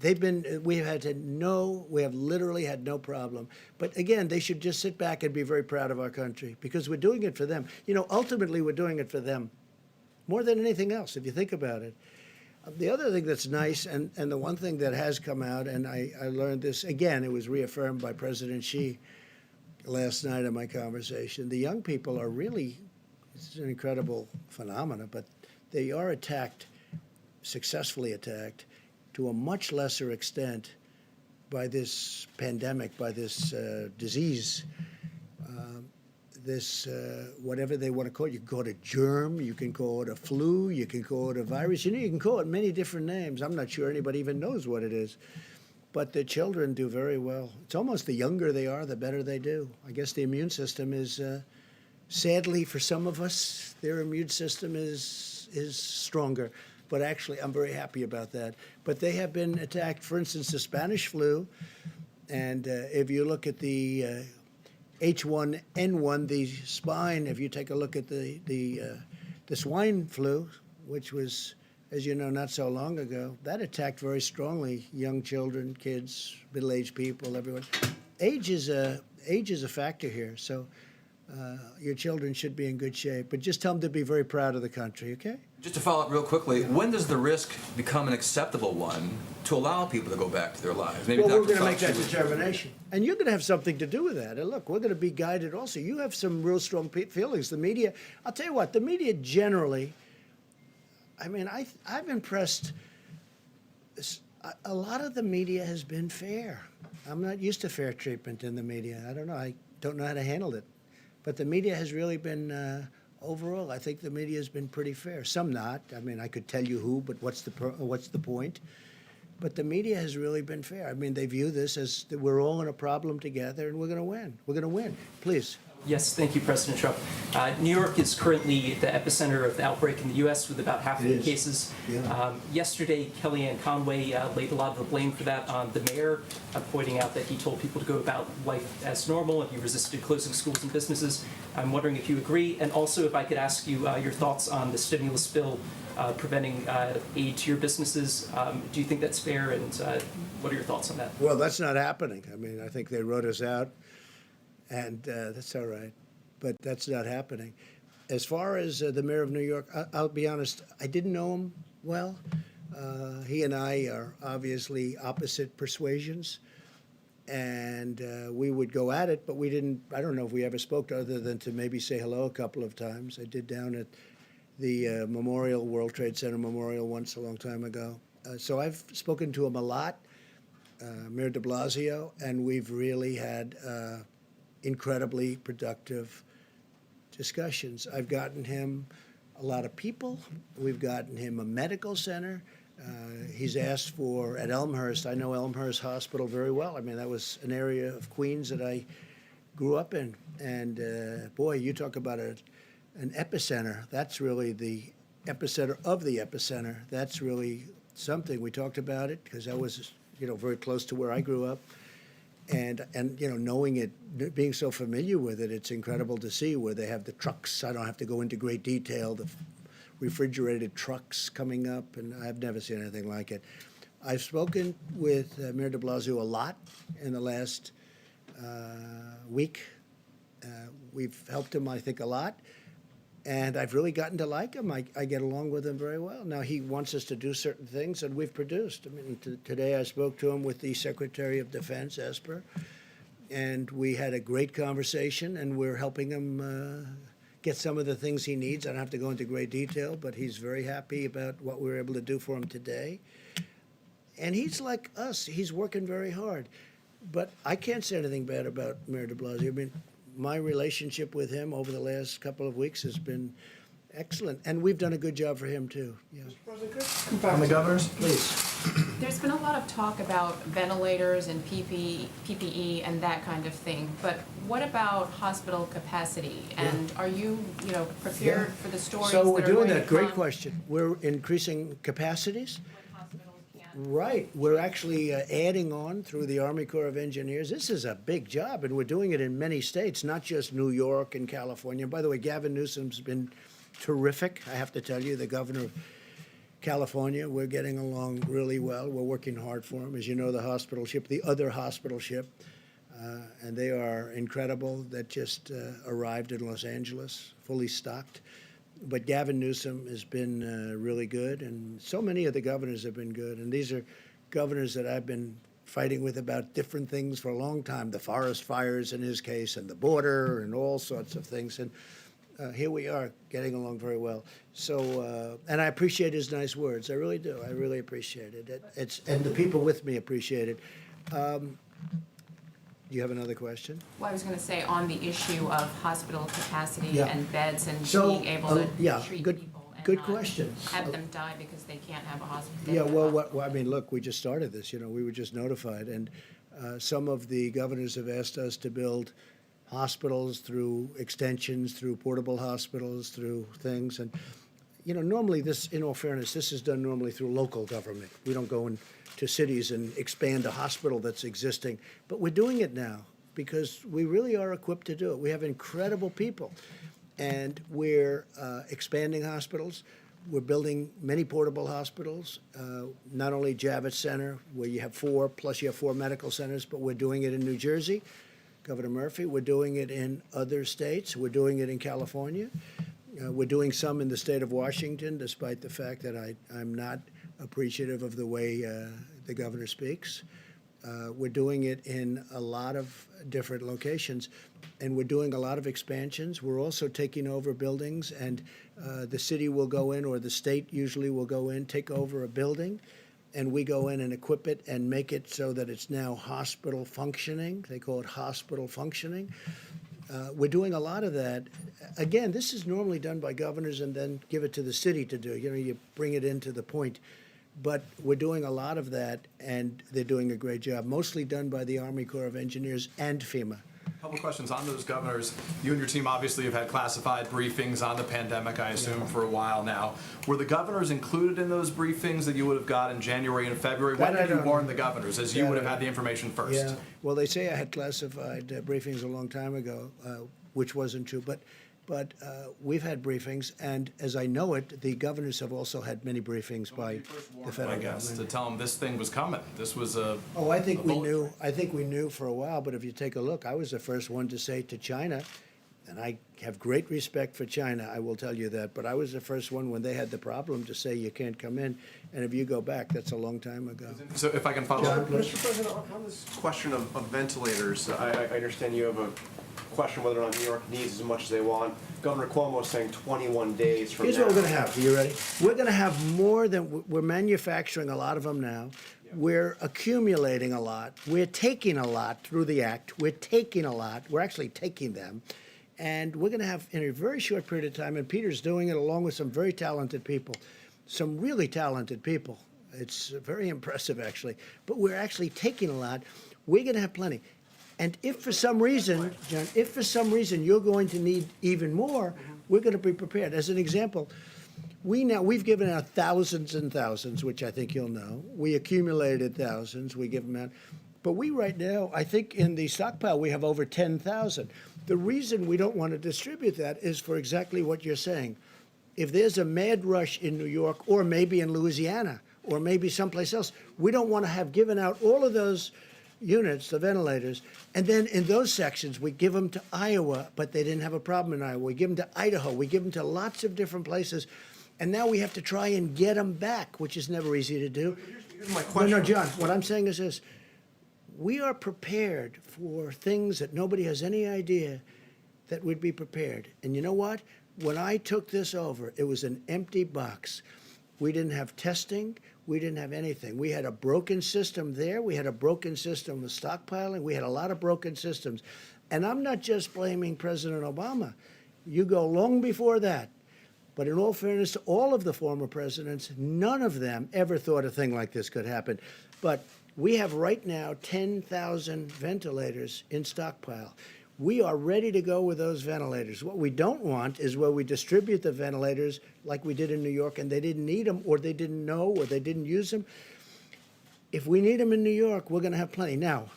we have literally had no problem. But again, they should just sit back and be very proud of our country because we're doing it for them. You know, ultimately, we're doing it for them more than anything else, if you think about it. The other thing that's nice, and the one thing that has come out, and I learned this, again, it was reaffirmed by President Xi last night in my conversation. The young people are really, it's an incredible phenomenon, but they are attacked, successfully attacked, to a much lesser extent by this pandemic, by this disease. this, whatever they want to call it. You can call it a germ, you can call it a flu, you can call it a virus. You know, you can call it many different names. I'm not sure anybody even knows what it is. But the children do very well. It's almost the younger they are, the better they do. I guess the immune system is, sadly for some of us, their immune system is stronger. But actually, I'm very happy about that. But they have been attacked, for instance, the Spanish flu. And if you look at the H1N1, the spine, if you take a look at the swine flu, which was, as you know, not so long ago, that attacked very strongly young children, kids, middle-aged people, everyone. Age is a factor here, so your children should be in good shape. But just tell them to be very proud of the country, okay? Just to follow up real quickly, when does the risk become an acceptable one to allow people to go back to their lives? Maybe Well, we're Dr. going to make Fauci that would- determination. And you're going to have something to do with that. And look, we're going to be guided also. You have some real strong feelings. The media, I'll tell you what, the media generally, I mean, I've impressed, a lot of the media has been fair. I'm not used to fair treatment in the media. I don't know. I don't know how to handle it. But the media has really been, overall, I think the media has been pretty fair. Some not. I mean, I could tell you who, but what's the point? But the media has really been fair. I mean, they view this as that we're all in a problem together and we're going to win. We're going to win. Please. Yes, thank you, President Trump. New York is currently the epicenter of the outbreak in the U.S. with about half of the cases. Yeah. Yesterday, Kellyanne Conway laid a lot of the blame for that on the mayor, pointing out that he told people to go about life as normal and he resisted closing schools and businesses. I'm wondering if you agree, and also if I could ask you your thoughts on the stimulus bill preventing aid to your businesses. Do you think that's fair, and what are your thoughts on that? Well, that's not happening. I mean, I think they wrote us out, and that's all right. But that's not happening. As far as the mayor of New York, I'll be honest, I didn't know him well. He and I are obviously opposite persuasions, and we would go at it, but we didn't, I don't know if we ever spoke other than to maybe say hello a couple of times. I did down at the World Trade Center Memorial once a long time ago. So I've spoken to him a lot, Mayor de Blasio, and we've really had incredibly productive discussions. I've gotten him a lot of people. We've gotten him a medical center. He's asked for, at Elmhurst, I know Elmhurst Hospital very well. I mean, that was an area of Queens that I grew up in. And boy, you talk about an epicenter. That's really the epicenter of the epicenter. That's really something. We talked about it because that was, very close to where I grew up. And knowing it, being so familiar with it, it's incredible to see where they have the trucks. I don't have to go into great detail, the refrigerated trucks coming up, and I've never seen anything like it. I've spoken with Mayor de Blasio a lot in the last week. We've helped him, I think, a lot. And I've really gotten to like him. I get along with him very well. Now, he wants us to do certain things, and we've produced. I mean, today I spoke to him with the Secretary of Defense, Esper, and we had a great conversation, and we're helping him get some of the things he needs. I don't have to go into great detail, but he's very happy about what we were able to do for him today. And he's like us. He's working very hard. But I can't say anything bad about Mayor de Blasio. I mean, my relationship with him over the last couple of weeks has been excellent, and we've done a good job for him too. Yeah. On the governors? Please. There's been a lot of talk about ventilators and PPE and that kind of thing, but what about hospital capacity? And are you, prepared for the stories So we're that are doing going to that. Great come question. We're increasing capacities. when hospitals can't? Right. We're actually adding on through the Army Corps of Engineers. This is a big job, and we're doing it in many states, not just New York and California. By the way, Gavin Newsom's been terrific, I have to tell you, the governor of California. We're getting along really well. We're working hard for him. As you know, the hospital ship, the other hospital ship, and they are incredible, that just arrived in Los Angeles, fully stocked. But Gavin Newsom has been really good, and so many of the governors have been good. And these are governors that I've been fighting with about different things for a long time, the forest fires in his case, and the border, and all sorts of things. And here we are, getting along very well. So, and I appreciate his nice words. I really do. I really appreciate it. And the people with me appreciate it. Do you have another question? Well, I was gonna say, on the issue of hospital capacity Yeah. and beds and So, being able to yeah, treat good- people and good not question. have them die because they can't have a hospital. Yeah, well, I mean, look, we just started this, we were just notified, and some of the governors have asked us to build hospitals through extensions, through portable hospitals, through things, and, normally this, in all fairness, this is done normally through local government. We don't go into cities and expand a hospital that's existing, but we're doing it now because we really are equipped to do it. We have incredible people, and we're expanding hospitals. We're building many portable hospitals, not only Javits Center, where you have 4, plus you have 4 medical centers, but we're doing it in New Jersey, Governor Murphy. We're doing it in other states. We're doing it in California. We're doing some in the state of Washington, despite the fact that I'm not appreciative of the way the governor speaks. We're doing it in a lot of different locations, and we're doing a lot of expansions. We're also taking over buildings, and the city will go in, or the state usually will go in, take over a building, and we go in and equip it and make it so that it's now hospital functioning. They call it hospital functioning. We're doing a lot of that. Again, this is normally done by governors and then give it to the city to do. You bring it into the point. But we're doing a lot of that, and they're doing a great job, mostly done by the Army Corps of Engineers and FEMA. Couple questions on those governors. You and your team obviously have had classified briefings on the pandemic, I assume, for a while now. Were the governors included in those briefings that you would have got in January and February? When That I did you don't warn know. the governors, as you would have had the information first? Yeah, well, they say I had classified briefings a long time ago, which wasn't true, but we've had briefings, and as I know it, the governors have also had many briefings by the federal I guess, to government. tell them this thing was coming. This was a. Oh, I think a we bullet knew. point. I think we knew for a while. But if you take a look, I was the first one to say to China, and I have great respect for China. I will tell you that. But I was the first one when they had the problem to say you can't come in. And if you go back, that's a long time ago. So if I can follow up. Mr. President, on this question of ventilators, I understand you have a question whether or not New York needs as much as they want. Governor Cuomo is saying 21 days from Here's now. what we're going to have. Are you ready? We're going to have more than we're manufacturing a lot of them now. We're accumulating a lot. We're taking a lot through the act. We're taking a lot. We're actually taking them. And we're going to have, in a very short period of time, and Peter's doing it along with some very talented people, some really talented people. It's very impressive, actually. But we're actually taking a lot. We're going to have plenty. And if for some reason, John, if for some reason you're going to need even more, we're going to be prepared. As an example, we've given out thousands and thousands, which I think you'll know. We accumulated thousands. We give them out. But we right now, I think in the stockpile, we have over 10,000. The reason we don't want to distribute that is for exactly what you're saying. If there's a mad rush in New York, or maybe in Louisiana, or maybe someplace else, we don't want to have given out all of those units, the ventilators, and then in those sections, we give them to Iowa, but they didn't have a problem in Iowa. We give them to Idaho. We give them to lots of different places. And now we have to try and get them back, which is never easy to do. Here's my question. No, John, what I'm saying is this. We are prepared for things that nobody has any idea that we'd be prepared. And you know what? When I took this over, it was an empty box. We didn't have testing. We didn't have anything. We had a broken system there. We had a broken system with stockpiling. We had a lot of broken systems. And I'm not just blaming President Obama. You go long before that. But in all fairness to all of the former presidents, none of them ever thought a thing like this could happen. But we have right now 10,000 ventilators in stockpile. We are ready to go with those ventilators. What we don't want is where we distribute the ventilators like we did in New York and they didn't need them or they didn't know or they didn't use them. If we need them in New York, we're going to have plenty. Now,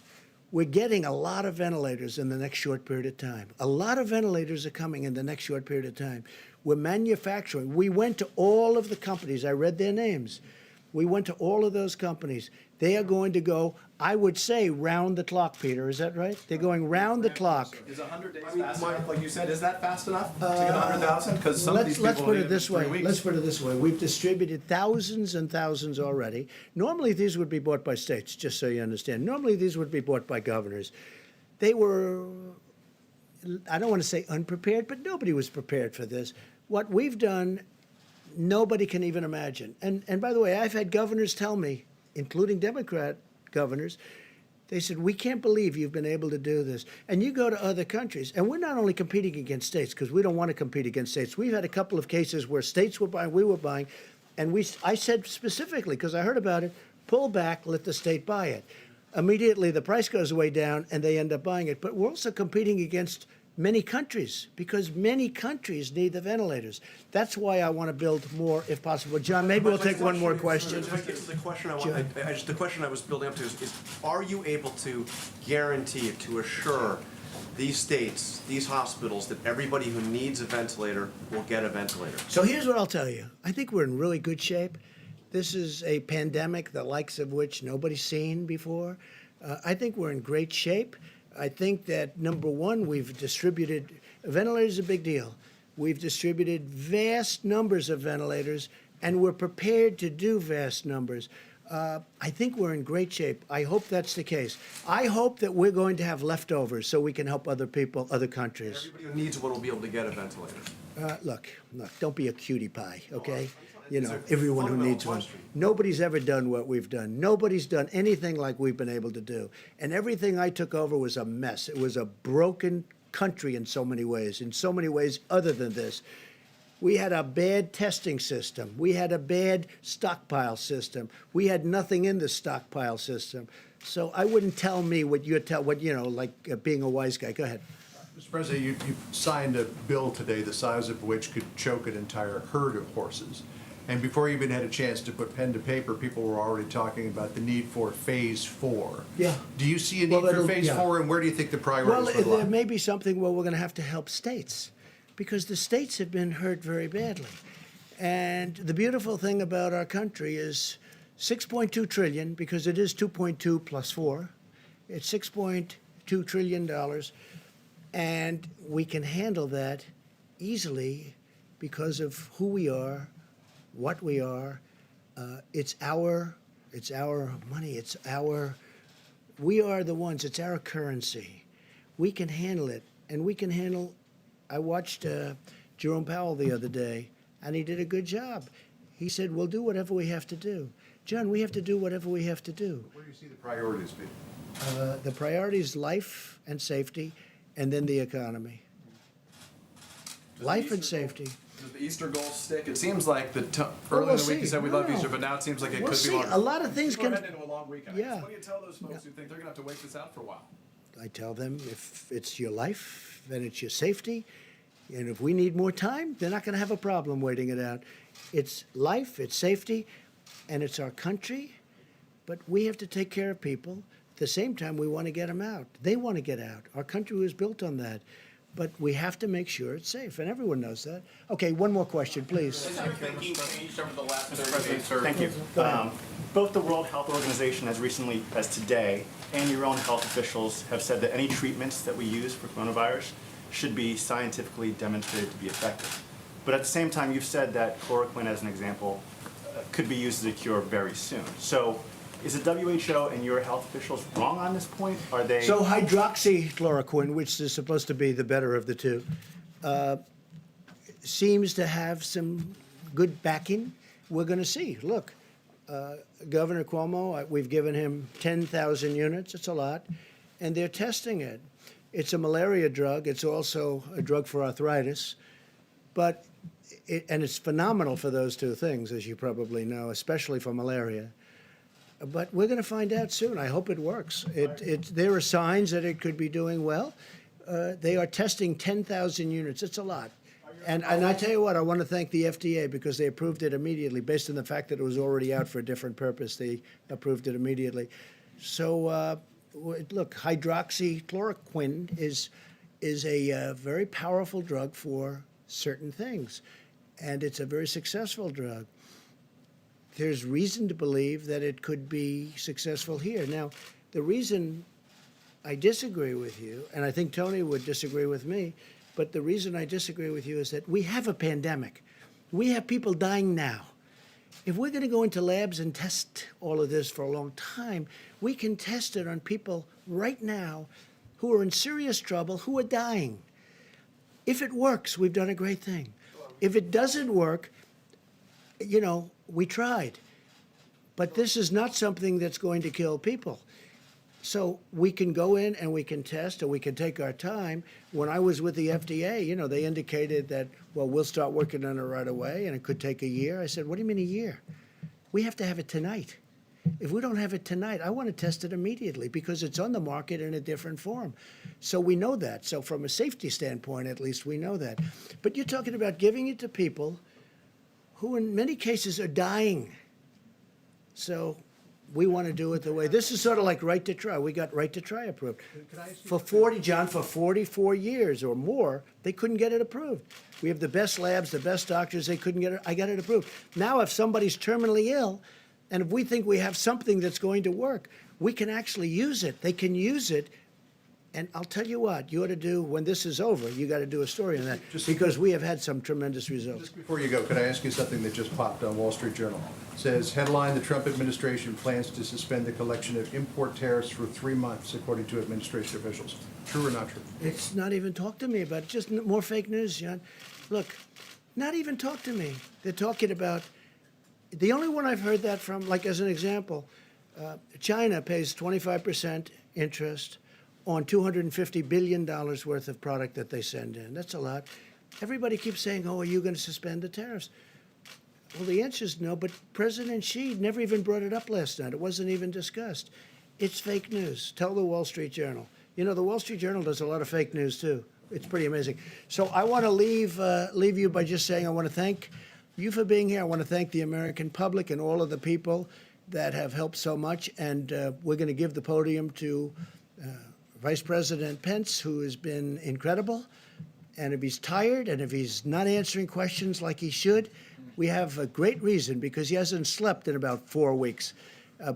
we're getting a lot of ventilators in the next short period of time. A lot of ventilators are coming in the next short period of time. We're manufacturing. We went to all of the companies. I read their names. We went to all of those companies. They are going to go, I would say, round the clock, Peter. Is that right? They're going round the clock. Is 100 days fast enough, like you said? Is that fast enough to get 100,000? Because some of these Let's people put need it this 3 way. weeks. Let's put it this way. We've distributed thousands and thousands already. Normally, these would be bought by states, just so you understand. Normally, these would be bought by governors. They were, I don't want to say unprepared, but nobody was prepared for this. What we've done, nobody can even imagine. And by the way, I've had governors tell me, including Democrat governors, They said, we can't believe you've been able to do this. And you go to other countries, and we're not only competing against states, because we don't want to compete against states. We've had a couple of cases where states were buying, we were buying, and I said specifically, because I heard about it, pull back, let the state buy it. Immediately, the price goes way down, and they end up buying it. But we're also competing against many countries, because many countries need the ventilators. That's why I want to build more, if possible. John, maybe we'll take one more question. The question the question I was building up to is, are you able to guarantee, to assure these states, these hospitals, that everybody who needs a ventilator will get a ventilator? So here's what I'll tell you. I think we're in really good shape. This is a pandemic, the likes of which nobody's seen before. I think we're in great shape. I think that, number one, we've distributed, ventilators is a big deal. We've distributed vast numbers of ventilators, and we're prepared to do vast numbers. I think we're in great shape. I hope that's the case. I hope that we're going to have leftovers so we can help other people, other countries. Everybody who needs one will be able to get a ventilator. Look, don't be a cutie pie, okay? You know, everyone who needs one. Nobody's ever done what we've done. Nobody's done anything like we've been able to do. And everything I took over was a mess. It was a broken country in so many ways other than this. We had a bad testing system. We had a bad stockpile system. We had nothing in the stockpile system. So I wouldn't tell me what being a wise guy. Go ahead. Mr. President, you signed a bill today the size of which could choke an entire herd of horses. And before you even had a chance to put pen to paper, people were already talking about the need for phase 4. Yeah. Do you see a need for phase 4, and where do you think the priorities would lie? There may be something where we're going to help states, because the states have been hurt very badly. And the beautiful thing about our country is 6.2 trillion, because it is 2.2 plus 4. It's $6.2 trillion. And we can handle that easily because of who we are, what we are. It's our money. We are the ones. It's our currency. We can handle it, and we can handle. I watched Jerome Powell the other day, and he did a good job. He said, "We'll do whatever we have to do." John, we have to do whatever we have to do. Where do you see the priorities be? The priority is life and safety, and then the economy. Life and safety. Does the Easter goal stick? It seems like earlier in the week you said we love Easter, but now it seems like it could be longer. A lot of things People can. are heading into a long weekend. Yeah. What do you tell those folks who think they're going to have to wait this out for a while? I tell them, if it's your life, then it's your safety. And if we need more time, they're not going to have a problem waiting it out. It's life, it's safety, and it's our country. But we have to take care of people. At the same time, we want to get them out. They want to get out. Our country was built on that. But we have to make sure it's safe, and everyone knows that. Okay, one more question, please. Has your thinking changed over the last 30 days? Thank you. Both the World Health Organization, as recently as today, and your own health officials have said that any treatments that we use for coronavirus should be scientifically demonstrated to be effective. But at the same time, you've said that chloroquine, as an example, could be used as a cure very soon. So is the WHO and your health officials wrong on this point? Are they? So hydroxychloroquine, which is supposed to be the better of the two, seems to have some good backing. We're going to see. Look, Governor Cuomo, we've given him 10,000 units. It's a lot. And they're testing it. It's a malaria drug. It's also a drug for arthritis. But and it's phenomenal for those two things, as you probably know, especially for malaria. But we're going to find out soon. I hope it works. There are signs that it could be doing well. They are testing 10,000 units. It's a lot. And I tell you what, I want to thank the FDA because they approved it immediately. Based on the fact that it was already out for a different purpose, they approved it immediately. So, look, hydroxychloroquine is a very powerful drug for certain things. And it's a very successful drug. There's reason to believe that it could be successful here. Now, the reason I disagree with you, and I think Tony would disagree with me, but the reason I disagree with you is that we have a pandemic. We have people dying now. If we're going to go into labs and test all of this for a long time, we can test it on people right now who are in serious trouble, who are dying. If it works, we've done a great thing. If it doesn't work, you know, we tried. But this is not something that's going to kill people. So we can go in and we can test, or we can take our time. When I was with the FDA, you know, they indicated that, well, we'll start working on it right away, and it could take a year. I said, what do you mean a year? We have to have it tonight. If we don't have it tonight, I want to test it immediately because it's on the market in a different form. So we know that. So from a safety standpoint, at least, we know that. But you're talking about giving it to people who in many cases are dying. So we want to do it the way, this is sort of like right to try. We got right to try approved. For 44 years or more, they couldn't get it approved. We have the best labs, the best doctors, they couldn't get it, I got it approved. Now if somebody's terminally ill, and if we think we have something that's going to work, we can actually use it. They can use it. And I'll tell you what, you ought to do, when this is over, you got to do a story on that, because we have had some tremendous results. Just before you go, could I ask you something that just popped on Wall Street Journal? It says, headline, the Trump administration plans to suspend the collection of import tariffs for 3 months, according to administration officials. True or not true? It's not even talk to me about it, just more fake news, John. Look, not even talk to me. They're talking about, the only one I've heard that from, like as an example, China pays 25% interest on $250 billion worth of product that they send in. That's a lot. Everybody keeps saying, oh, are you going to suspend the tariffs? Well, the answer is no, but President Xi never even brought it up last night. It wasn't even discussed. It's fake news. Tell the Wall Street Journal. You know, the Wall Street Journal does a lot of fake news, too. It's pretty amazing. So I want to leave you by just saying I want to thank you for being here. I want to thank the American public and all of the people that have helped so much. And we're going to give the podium to Vice President Pence, who has been incredible. And if he's tired and if he's not answering questions like he should, we have a great reason, because he hasn't slept in about 4 weeks.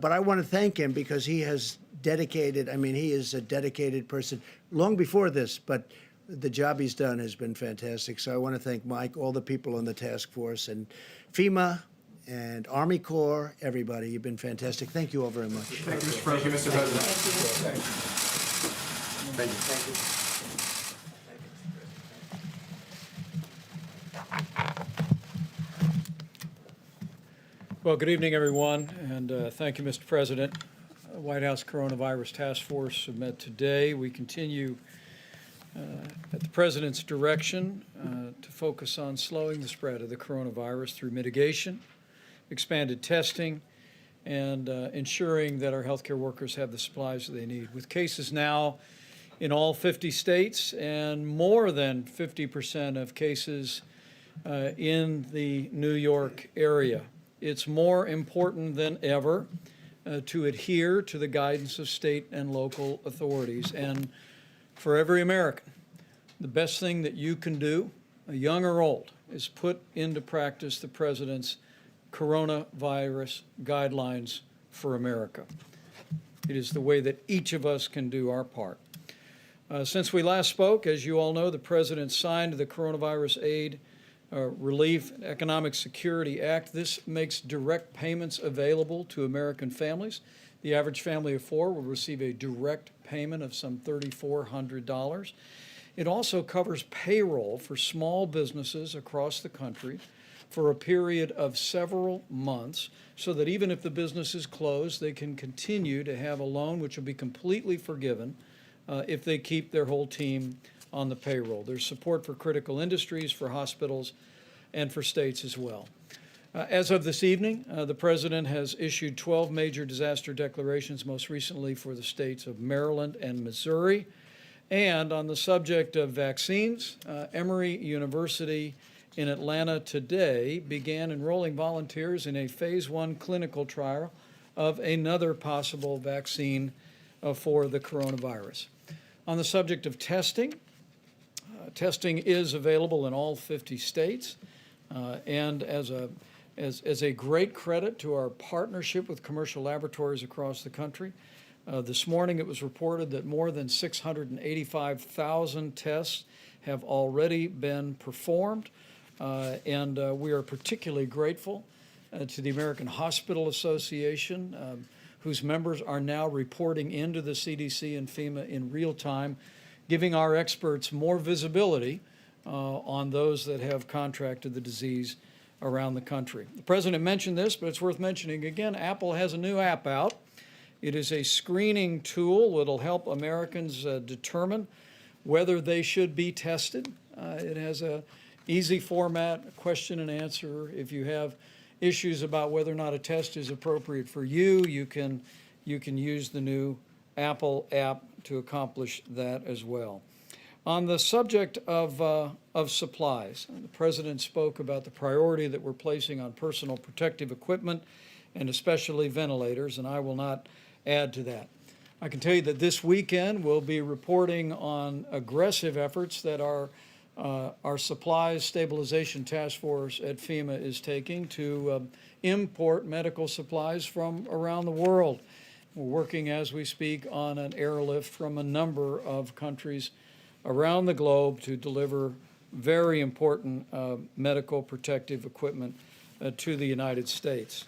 But I want to thank him because he has dedicated, I mean, he is a dedicated person long before this, but the job he's done has been fantastic. So I want to thank Mike, all the people on the task force, and FEMA, and Army Corps, everybody. You've been fantastic. Thank you all very much. Thank you, Mr. President. Mr. President. Thank you. Well, good evening, everyone, and thank you, Mr. President. White House Coronavirus Task Force met today. We continue at the President's direction to focus on slowing the spread of the coronavirus through mitigation, expanded testing, and ensuring that our healthcare workers have the supplies that they need. With cases now in all 50 states and more than 50% of cases in the New York area, it's more important than ever to adhere to the guidance of state and local authorities. And for every American, the best thing that you can do, young or old, is put into practice the President's coronavirus guidelines for America. It is the way that each of us can do our part. Since we last spoke, as you all know, the President signed the Coronavirus Aid, Relief and Economic Security Act. This makes direct payments available to American families. The average family of 4 will receive a direct payment of some $3,400. It also covers payroll for small businesses across the country for a period of several months, so that even if the business is closed, they can continue to have a loan which will be completely forgiven if they keep their whole team on the payroll. There's support for critical industries, for hospitals, and for states as well. As of this evening, the President has issued 12 major disaster declarations, most recently for the states of Maryland and Missouri. And on the subject of vaccines, Emory University in Atlanta today began enrolling volunteers in a phase 1 clinical trial of another possible vaccine for the coronavirus. On the subject of testing, testing is available in all 50 states, and as a great credit to our partnership with commercial laboratories across the country, this morning it was reported that more than 685,000 tests have already been performed, and we are particularly grateful to the American Hospital Association, whose members are now reporting into the CDC and FEMA in real time, giving our experts more visibility on those that have contracted the disease around the country. The President mentioned this, but it's worth mentioning again. Apple has a new app out, It is a screening tool that'll help Americans determine whether they should be tested. It has a easy format, question and answer. If you have issues about whether or not a test is appropriate for you, you can use the new Apple app to accomplish that as well. On the subject of supplies, the President spoke about the priority that we're placing on personal protective equipment and especially ventilators, and I will not add to that. I can tell you that this weekend we'll be reporting on aggressive efforts that our supplies stabilization task force at FEMA is taking to import medical supplies from around the world. We're working as we speak on an airlift from a number of countries around the globe to deliver very important medical protective equipment to the United States.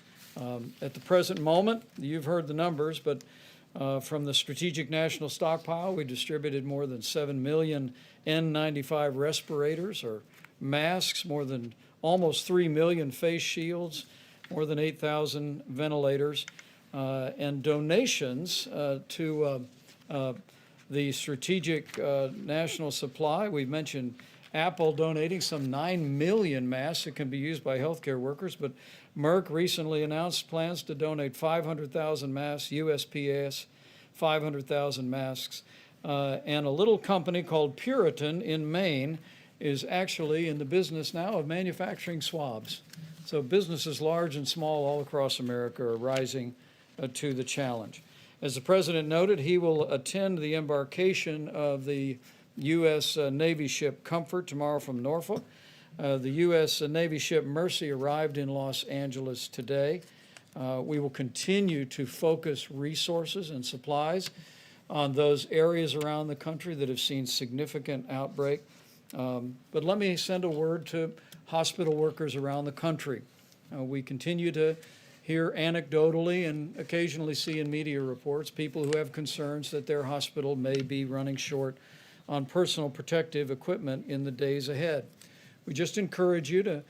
At the present moment, you've heard the numbers, but from the Strategic National Stockpile, we distributed more than 7 million N95 respirators or masks, more than almost 3 million face shields, more than 8,000 ventilators, and donations to the Strategic National Supply. We've mentioned Apple donating some 9 million masks that can be used by healthcare workers, but Merck recently announced plans to donate 500,000 masks, USPS 500,000 masks, and a little company called Puritan in Maine is actually in the business now of manufacturing swabs. So businesses large and small all across America are rising to the challenge. As the President noted, he will attend the embarkation of the U.S. Navy ship Comfort tomorrow from Norfolk. The U.S. Navy ship Mercy arrived in Los Angeles today. We will continue to focus resources and supplies on those areas around the country that have seen significant outbreak. But let me send a word to hospital workers around the country. We continue to hear anecdotally and occasionally see in media reports people who have concerns that their hospital may be running short on personal protective equipment in the days ahead. We just encourage you to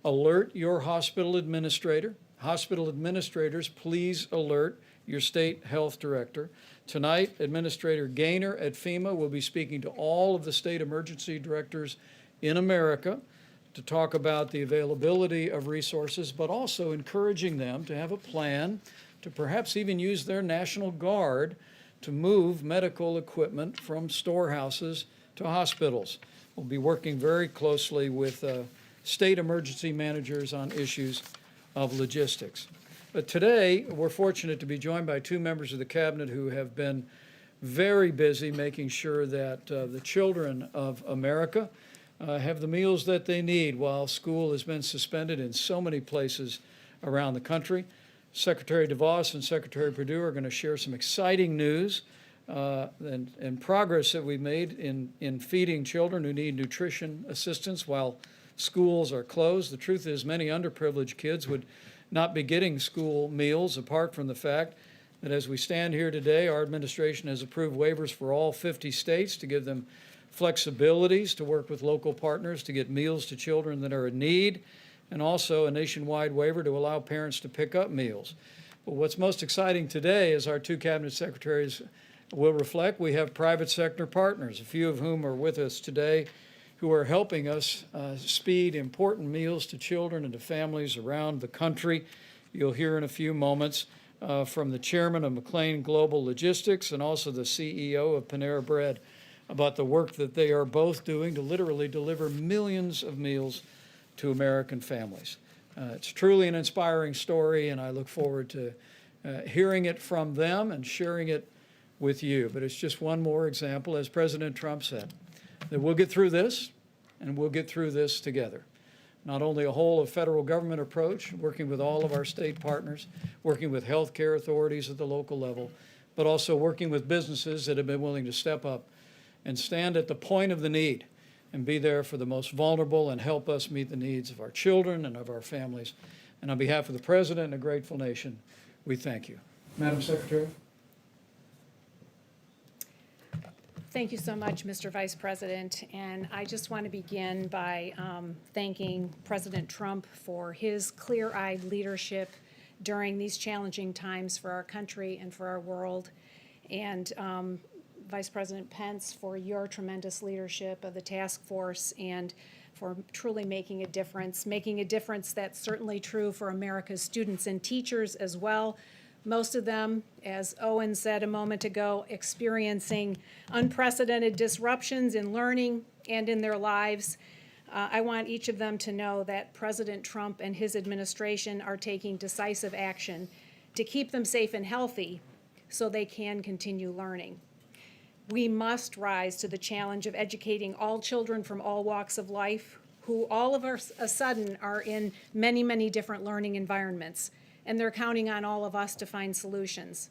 alert your hospital administrator. Hospital administrators, please alert your state health director. Tonight, Administrator Gaynor at FEMA will be speaking to all of the state emergency directors in America to talk about the availability of resources, but also encouraging them to have a plan to perhaps even use their National Guard to move medical equipment from storehouses to hospitals. We'll be working very closely with state emergency managers on issues of logistics. But today, we're fortunate to be joined by two members of the Cabinet who have been very busy making sure that the children of America have the meals that they need while school has been suspended in so many places around the country. Secretary DeVos and Secretary Perdue are going to share some exciting news and progress that we've made in feeding children who need nutrition assistance while schools are closed. The truth is many underprivileged kids would not be getting school meals apart from the fact that as we stand here today, our administration has approved waivers for all 50 states to give them flexibilities to work with local partners to get meals to children that are in need, and also a nationwide waiver to allow parents to pick up meals. But what's most exciting today, as our two cabinet secretaries will reflect, we have private sector partners, a few of whom are with us today, who are helping us speed important meals to children and to families around the country. You'll hear in a few moments from the chairman of McLean Global Logistics and also the CEO of Panera Bread about the work that they are both doing to literally deliver millions of meals to American families. It's truly an inspiring story, and I look forward to hearing it from them and sharing it with you. But it's just one more example, as President Trump said, that we'll get through this, and we'll get through this together. Not only a whole of federal government approach, working with all of our state partners, working with healthcare authorities at the local level, but also working with businesses that have been willing to step up and stand at the point of the need and be there for the most vulnerable and help us meet the needs of our children and of our families. And on behalf of the President and a grateful nation, we thank you. Madam Secretary. Thank you so much, Mr. Vice President. And I just want to begin by thanking President Trump for his clear-eyed leadership during these challenging times for our country and for our world. And Vice President Pence, for your tremendous leadership of the task force and for truly making a difference that's certainly true for America's students and teachers as well. Most of them, as Owen said a moment ago, experiencing unprecedented disruptions in learning and in their lives. I want each of them to know that President Trump and his administration are taking decisive action to keep them safe and healthy so they can continue learning. We must rise to the challenge of educating all children from all walks of life who all of a sudden are in many, many different learning environments, and they're counting on all of us to find solutions.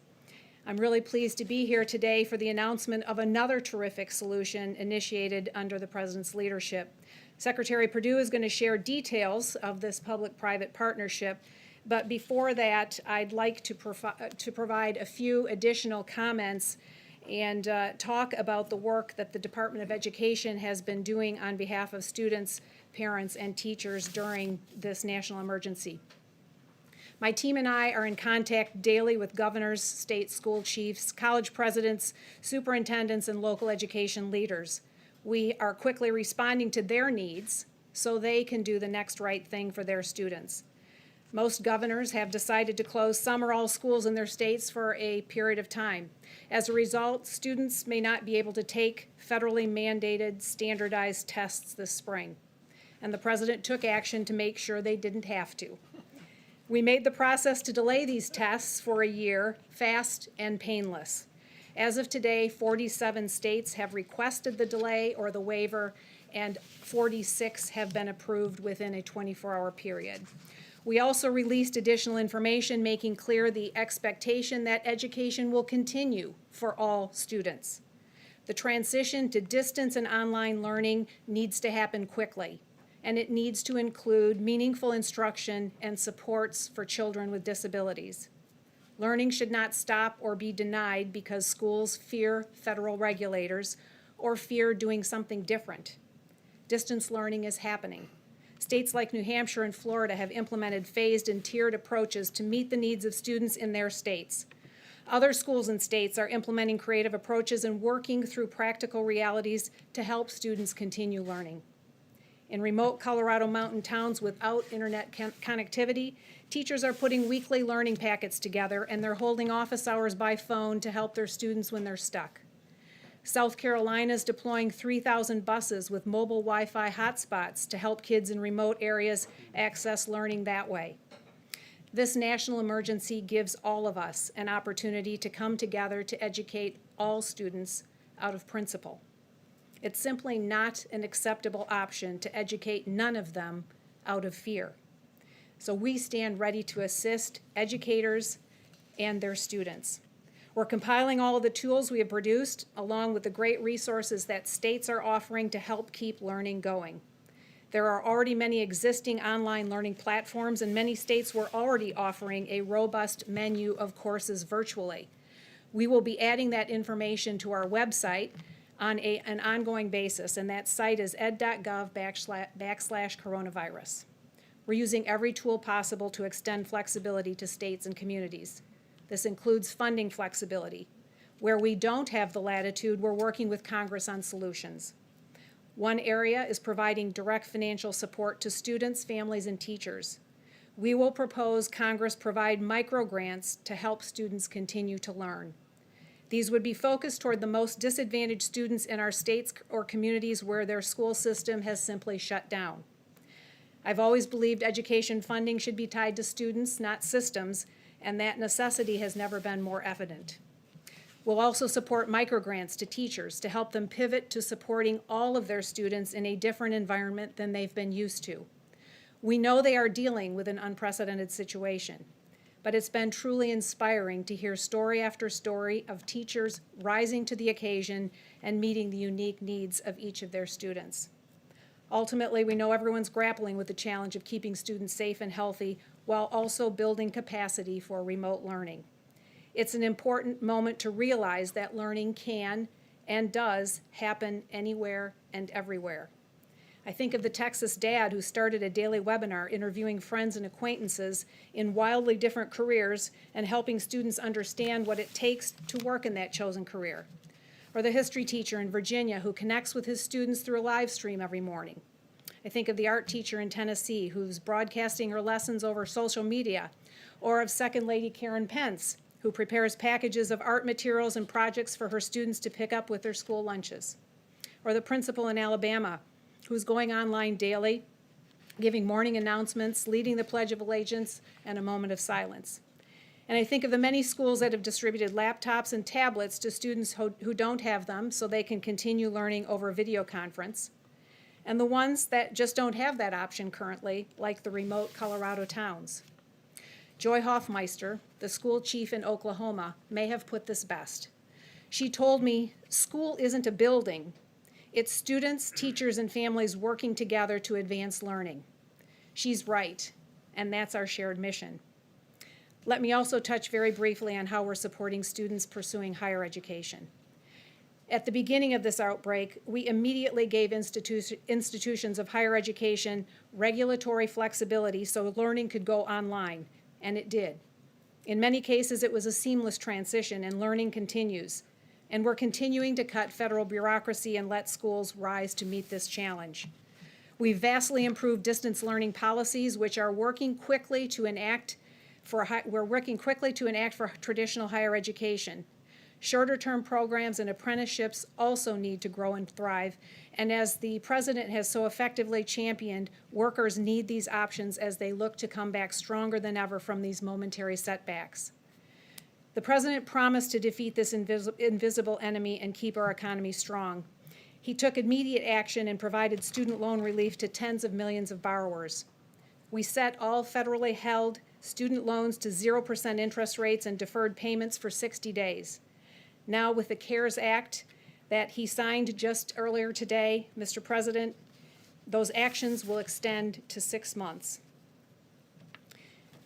I'm really pleased to be here today for the announcement of another terrific solution initiated under the President's leadership. Secretary Perdue is going to share details of this public-private partnership, but before that, I'd like to provide a few additional comments and talk about the work that the Department of Education has been doing on behalf of students, parents, and teachers during this national emergency. My team and I are in contact daily with governors, state school chiefs, college presidents, superintendents, and local education leaders. We are quickly responding to their needs so they can do the next right thing for their students. Most governors have decided to close some or all schools in their states for a period of time. As a result, students may not be able to take federally mandated standardized tests this spring. And the President took action to make sure they didn't have to. We made the process to delay these tests for a year fast and painless. As of today, 47 states have requested the delay or the waiver, and 46 have been approved within a 24-hour period. We also released additional information making clear the expectation that education will continue for all students. The transition to distance and online learning needs to happen quickly, and it needs to include meaningful instruction and supports for children with disabilities. Learning should not stop or be denied because schools fear federal regulators or fear doing something different. Distance learning is happening. States like New Hampshire and Florida have implemented phased and tiered approaches to meet the needs of students in their states. Other schools and states are implementing creative approaches and working through practical realities to help students continue learning. In remote Colorado mountain towns without internet connectivity, teachers are putting weekly learning packets together, and they're holding office hours by phone to help their students when they're stuck. South Carolina is deploying 3,000 buses with mobile Wi-Fi hotspots to help kids in remote areas access learning that way. This national emergency gives all of us an opportunity to come together to educate all students out of principle. It's simply not an acceptable option to educate none of them out of fear. So we stand ready to assist educators and their students. We're compiling all of the tools we have produced, along with the great resources that states are offering to help keep learning going. There are already many existing online learning platforms, and many states were already offering a robust menu of courses virtually. We will be adding that information to our website on an ongoing basis, and that site is ed.gov/coronavirus. We're using every tool possible to extend flexibility to states and communities. This includes funding flexibility. Where we don't have the latitude, we're working with Congress on solutions. One area is providing direct financial support to students, families, and teachers. We will propose Congress provide microgrants to help students continue to learn. These would be focused toward the most disadvantaged students in our states or communities where their school system has simply shut down. I've always believed education funding should be tied to students, not systems, and that necessity has never been more evident. We'll also support microgrants to teachers to help them pivot to supporting all of their students in a different environment than they've been used to. We know they are dealing with an unprecedented situation, but it's been truly inspiring to hear story after story of teachers rising to the occasion and meeting the unique needs of each of their students. Ultimately, we know everyone's grappling with the challenge of keeping students safe and healthy while also building capacity for remote learning. It's an important moment to realize that learning can and does happen anywhere and everywhere. I think of the Texas dad who started a daily webinar interviewing friends and acquaintances in wildly different careers and helping students understand what it takes to work in that chosen career. Or the history teacher in Virginia who connects with his students through a live stream every morning. I think of the art teacher in Tennessee who's broadcasting her lessons over social media, or of Second Lady Karen Pence, who prepares packages of art materials and projects for her students to pick up with their school lunches. Or the principal in Alabama, who's going online daily, giving morning announcements, leading the Pledge of Allegiance, and a moment of silence. And I think of the many schools that have distributed laptops and tablets to students who don't have them so they can continue learning over video conference, and the ones that just don't have that option currently, like the remote Colorado towns. Joy Hoffmeister, the school chief in Oklahoma, may have put this best. She told me, "School isn't a building. It's students, teachers, and families working together to advance learning." She's right, and that's our shared mission. Let me also touch very briefly on how we're supporting students pursuing higher education. At the beginning of this outbreak, we immediately gave institutions of higher education regulatory flexibility so learning could go online, and it did. In many cases, it was a seamless transition, and learning continues. And we're continuing to cut federal bureaucracy and let schools rise to meet this challenge. We've vastly improved distance learning policies, which are working quickly to enact for traditional higher education. Shorter-term programs and apprenticeships also need to grow and thrive, and as the President has so effectively championed, workers need these options as they look to come back stronger than ever from these momentary setbacks. The President promised to defeat this invisible enemy and keep our economy strong. He took immediate action and provided student loan relief to tens of millions of borrowers. We set all federally held student loans to 0% interest rates and deferred payments for 60 days. Now, with the CARES Act that he signed just earlier today, Mr. President, those actions will extend to 6 months.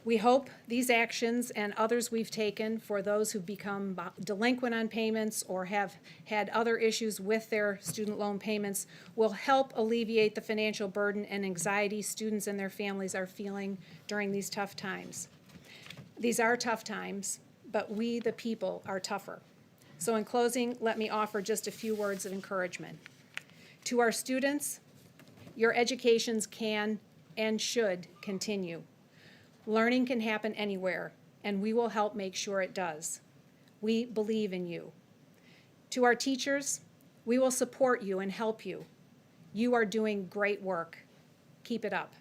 We hope these actions and others we've taken for those who've become delinquent on payments or have had other issues with their student loan payments will help alleviate the financial burden and anxiety students and their families are feeling during these tough times. These are tough times, but we, the people, are tougher. So in closing, let me offer just a few words of encouragement. To our students, your educations can and should continue. Learning can happen anywhere, and we will help make sure it does. We believe in you. To our teachers, we will support you and help you. You are doing great work. Keep it up.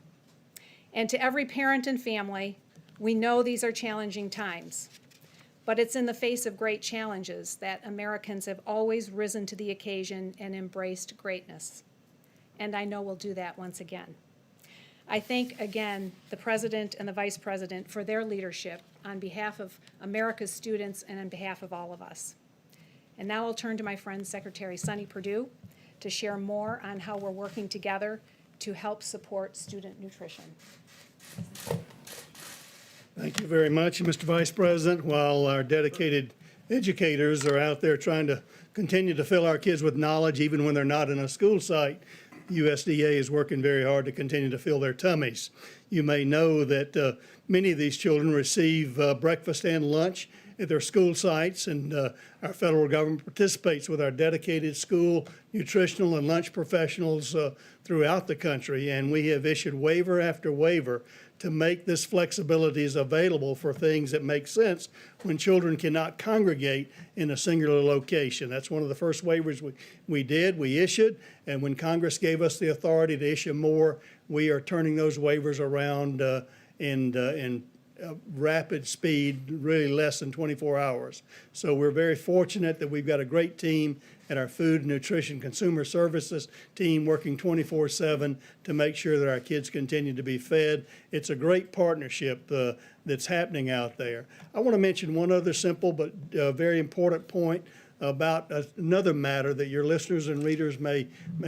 And to every parent and family, we know these are challenging times, but it's in the face of great challenges that Americans have always risen to the occasion and embraced greatness. And I know we'll do that once again. I thank again the President and the Vice President for their leadership on behalf of America's students and on behalf of all of us. And now I'll turn to my friend Secretary Sonny Perdue to share more on how we're working together to help support student nutrition. Thank you very much, Mr. Vice President. While our dedicated educators are out there trying to continue to fill our kids with knowledge even when they're not in a school site, USDA is working very hard to continue to fill their tummies. You may know that many of these children receive breakfast and lunch at their school sites, and our federal government participates with our dedicated school nutritional and lunch professionals throughout the country, and we have issued waiver after waiver to make this flexibilities available for things that make sense when children cannot congregate in a singular location. That's one of the first waivers we issued, and when Congress gave us the authority to issue more, we are turning those waivers around in rapid speed, really less than 24 hours. So we're very fortunate that we've got a great team at our Food, Nutrition, Consumer Services team working 24/7 to make sure that our kids continue to be fed. It's a great partnership that's happening out there. I want to mention one other simple but very important point about another matter that your listeners and readers may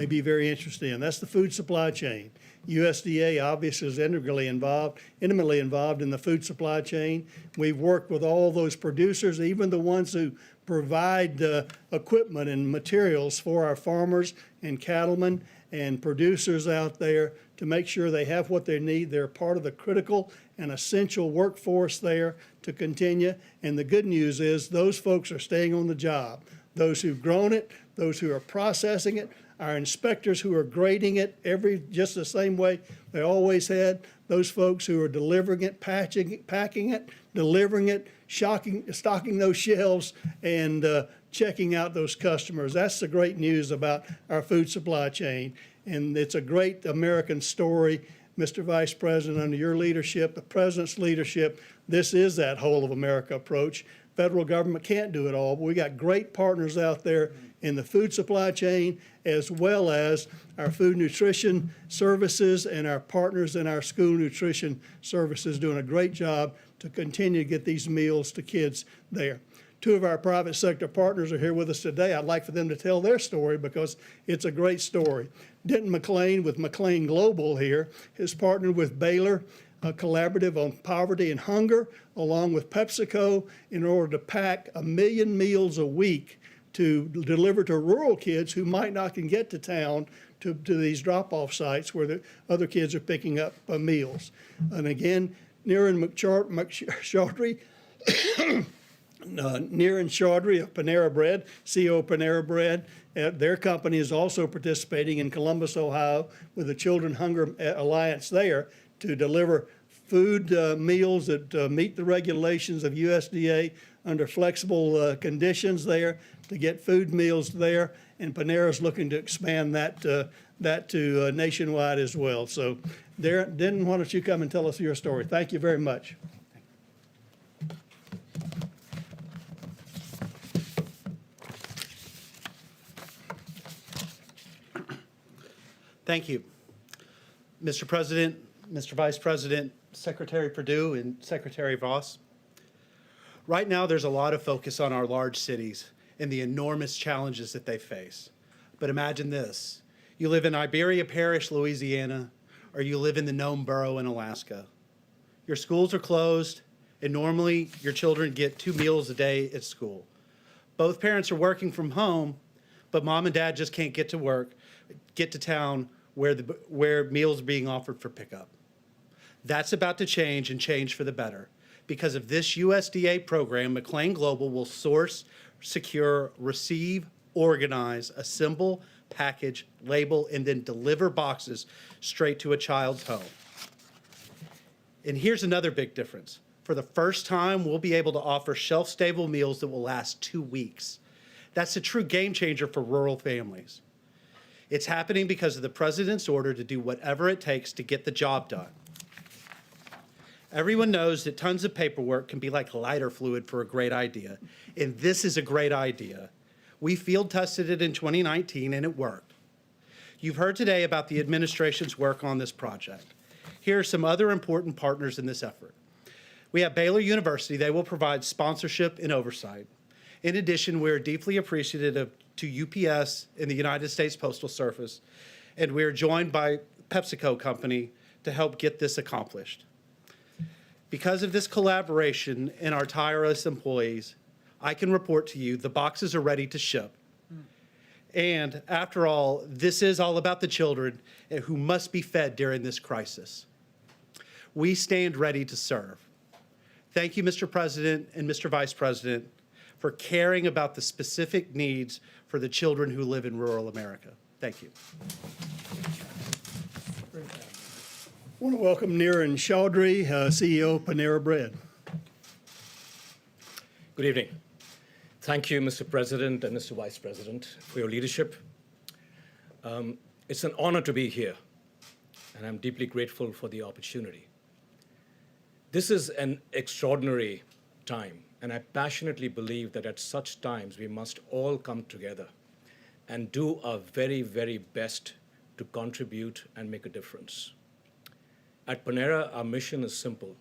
be very interested in. That's the food supply chain. USDA obviously is intimately involved in the food supply chain. We've worked with all those producers, even the ones who provide the equipment and materials for our farmers and cattlemen and producers out there to make sure they have what they need. They're part of the critical and essential workforce there to continue. And the good news is those folks are staying on the job. Those who've grown it, those who are processing it, our inspectors who are grading it just the same way they always had, those folks who are delivering it, packing it, delivering it, stocking those shelves, and checking out those customers. That's the great news about our food supply chain. And it's a great American story, Mr. Vice President, under your leadership, the President's leadership. This is that whole of America approach. Federal government can't do it all, but we got great partners out there in the food supply chain, as well as our food nutrition services and our partners in our school nutrition services doing a great job to continue to get these meals to kids there. Two of our private sector partners are here with us today. I'd like for them to tell their story because it's a great story. Denton McLean with McLean Global here has partnered with Baylor Collaborative on Poverty and Hunger, along with PepsiCo, in order to pack 1 million meals a week to deliver to rural kids who might not can get to town to these drop-off sites where the other kids are picking up meals. And again, Niran Chaudhry of Panera Bread, CEO of Panera Bread. Their company is also participating in Columbus, Ohio, with the Children Hunger Alliance there to deliver food meals that meet the regulations of USDA under flexible conditions there, to get food meals there. And Panera's looking to expand that to nationwide as well. So, Denton, why don't you come and tell us your story? Thank you very much. Thank you. Mr. President, Mr. Vice President, Secretary Perdue, and Secretary Voss. Right now, there's a lot of focus on our large cities and the enormous challenges that they face. But imagine this. You live in Iberia Parish, Louisiana, or you live in the Nome Borough in Alaska. Your schools are closed, and normally your children get 2 meals a day at school. Both parents are working from home, but mom and dad just can't get to town where meals are being offered for pickup. That's about to change, and change for the better. Because of this USDA program, McLean Global will source, secure, receive, organize, assemble, package, label, and then deliver boxes straight to a child's home. And here's another big difference. For the first time, we'll be able to offer shelf-stable meals that will last 2 weeks. That's a true game changer for rural families. It's happening because of the President's order to do whatever it takes to get the job done. Everyone knows that tons of paperwork can be like lighter fluid for a great idea, and this is a great idea. We field tested it in 2019, and it worked. You've heard today about the administration's work on this project. Here are some other important partners in this effort. We have Baylor University. They will provide sponsorship and oversight. In addition, we are deeply appreciative to UPS and the United States Postal Service, and we are joined by PepsiCo Company to help get this accomplished. Because of this collaboration and our tireless employees, I can report to you the boxes are ready to ship. And after all, this is all about the children who must be fed during this crisis. We stand ready to serve. Thank you, Mr. President and Mr. Vice President, for caring about the specific needs for the children who live in rural America. Thank you. I want to welcome Niran Chaudhry, CEO of Panera Bread. Good evening. Thank you, Mr. President and Mr. Vice President, for your leadership. It's an honor to be here, and I'm deeply grateful for the opportunity. This is an extraordinary time, and I passionately believe that at such times we must all come together and do our very, very best to contribute and make a difference. At Panera, our mission is simple.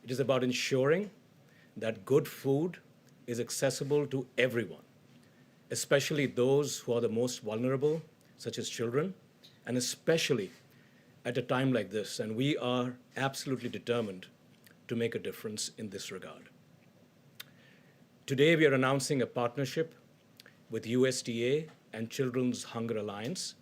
It is about ensuring that good food is accessible to everyone, especially those who are the most vulnerable, such as children, and especially at a time like this. And we are absolutely determined to make a difference in this regard. Today, we are announcing a partnership with USDA and Children's Hunger Alliance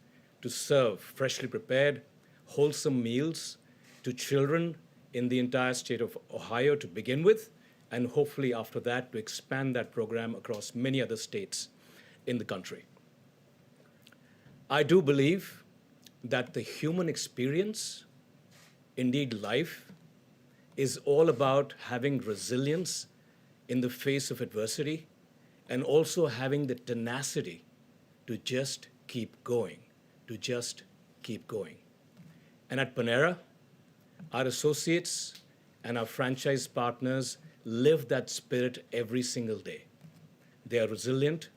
to serve freshly prepared, wholesome meals to children in the entire state of Ohio to begin with, and hopefully after that to expand that program across many other states in the country. I do believe that the human experience, indeed life, is all about having resilience in the face of adversity and also having the tenacity to just keep going, to just keep going. And at Panera, our associates and our franchise partners live that spirit every single day. They are resilient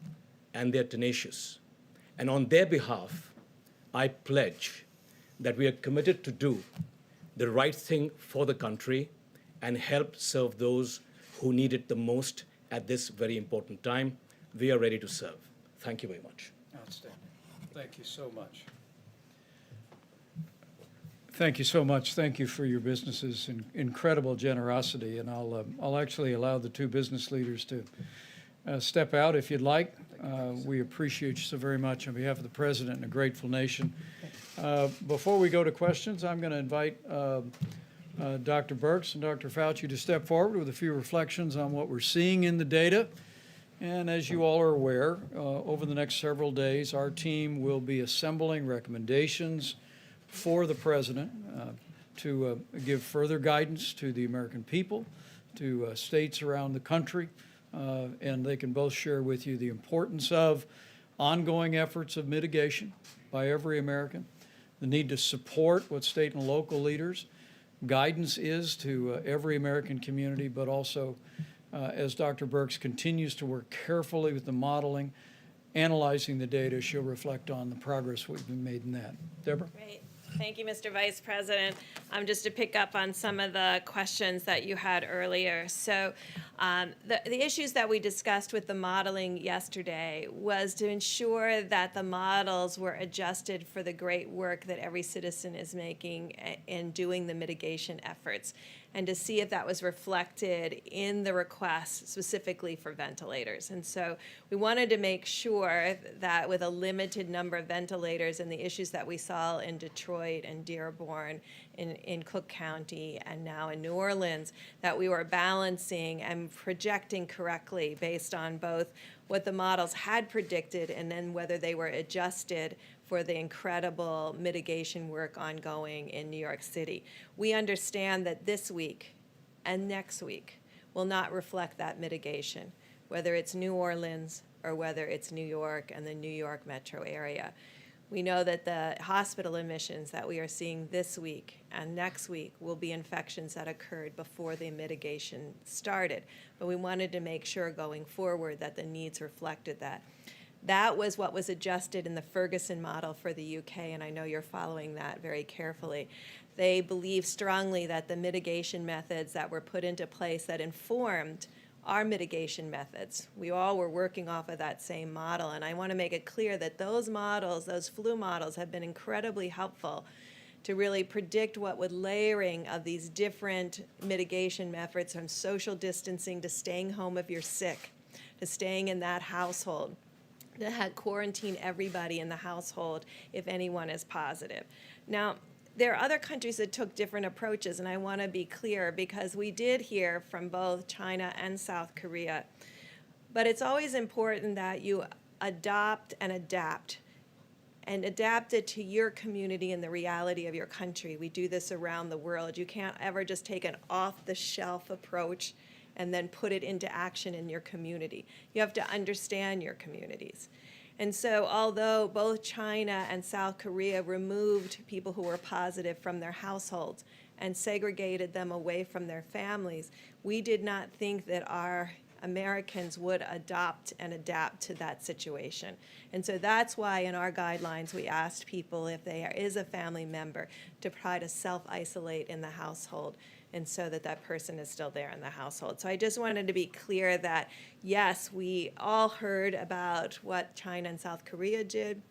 and they're tenacious. And on their behalf, I pledge that we are committed to do the right thing for the country and help serve those who need it the most at this very important time. We are ready to serve. Thank you very much. Outstanding. Thank you so much. Thank you so much. Thank you for your business's incredible generosity. And I'll actually allow the two business leaders to step out if you'd like. We appreciate you so very much on behalf of the President and a grateful nation. Before we go to questions, I'm going to invite Dr. Birx and Dr. Fauci to step forward with a few reflections on what we're seeing in the data. And as you all are aware, over the next several days, our team will be assembling recommendations for the President to give further guidance to the American people, to states around the country, and they can both share with you the importance of ongoing efforts of mitigation by every American, the need to support what state and local leaders guidance is to every American community, but also as Dr. Birx continues to work carefully with the modeling, analyzing the data, she'll reflect on the progress we've been made in that. Deborah? Great. Thank you, Mr. Vice President. Just to pick up on some of the questions that you had earlier. So the issues that we discussed with the modeling yesterday was to ensure that the models were adjusted for the great work that every citizen is making in doing the mitigation efforts, and to see if that was reflected in the request specifically for ventilators. And so we wanted to make sure that with a limited number of ventilators and the issues that we saw in Detroit and Dearborn, in Cook County, and now in New Orleans, that we were balancing and projecting correctly based on both what the models had predicted and then whether they were adjusted for the incredible mitigation work ongoing in New York City. We understand that this week and next week will not reflect that mitigation, whether it's New Orleans or whether it's New York and the New York metro area. We know that the hospital admissions that we are seeing this week and next week will be infections that occurred before the mitigation started. But we wanted to make sure going forward that the needs reflected that. That was what was adjusted in the Ferguson model for the UK, and I know you're following that very carefully. They believe strongly that the mitigation methods that were put into place that informed our mitigation methods, we all were working off of that same model, and I want to make it clear that those models, those flu models, have been incredibly helpful to really predict what would layering of these different mitigation methods, from social distancing to staying home if you're sick, to staying in that household, to quarantine everybody in the household if anyone is positive. Now, there are other countries that took different approaches, and I want to be clear because we did hear from both China and South Korea. But it's always important that you adopt and adapt it to your community and the reality of your country. We do this around the world. You can't ever just take an off-the-shelf approach and then put it into action in your community. You have to understand your communities. And so although both China and South Korea removed people who were positive from their households and segregated them away from their families, we did not think that our Americans would adopt and adapt to that situation. And so that's why in our guidelines we asked people, if there is a family member, to try to self-isolate in the household, and so that that person is still there in the household. So I just wanted to be clear that, yes, we all heard about what China and South Korea did.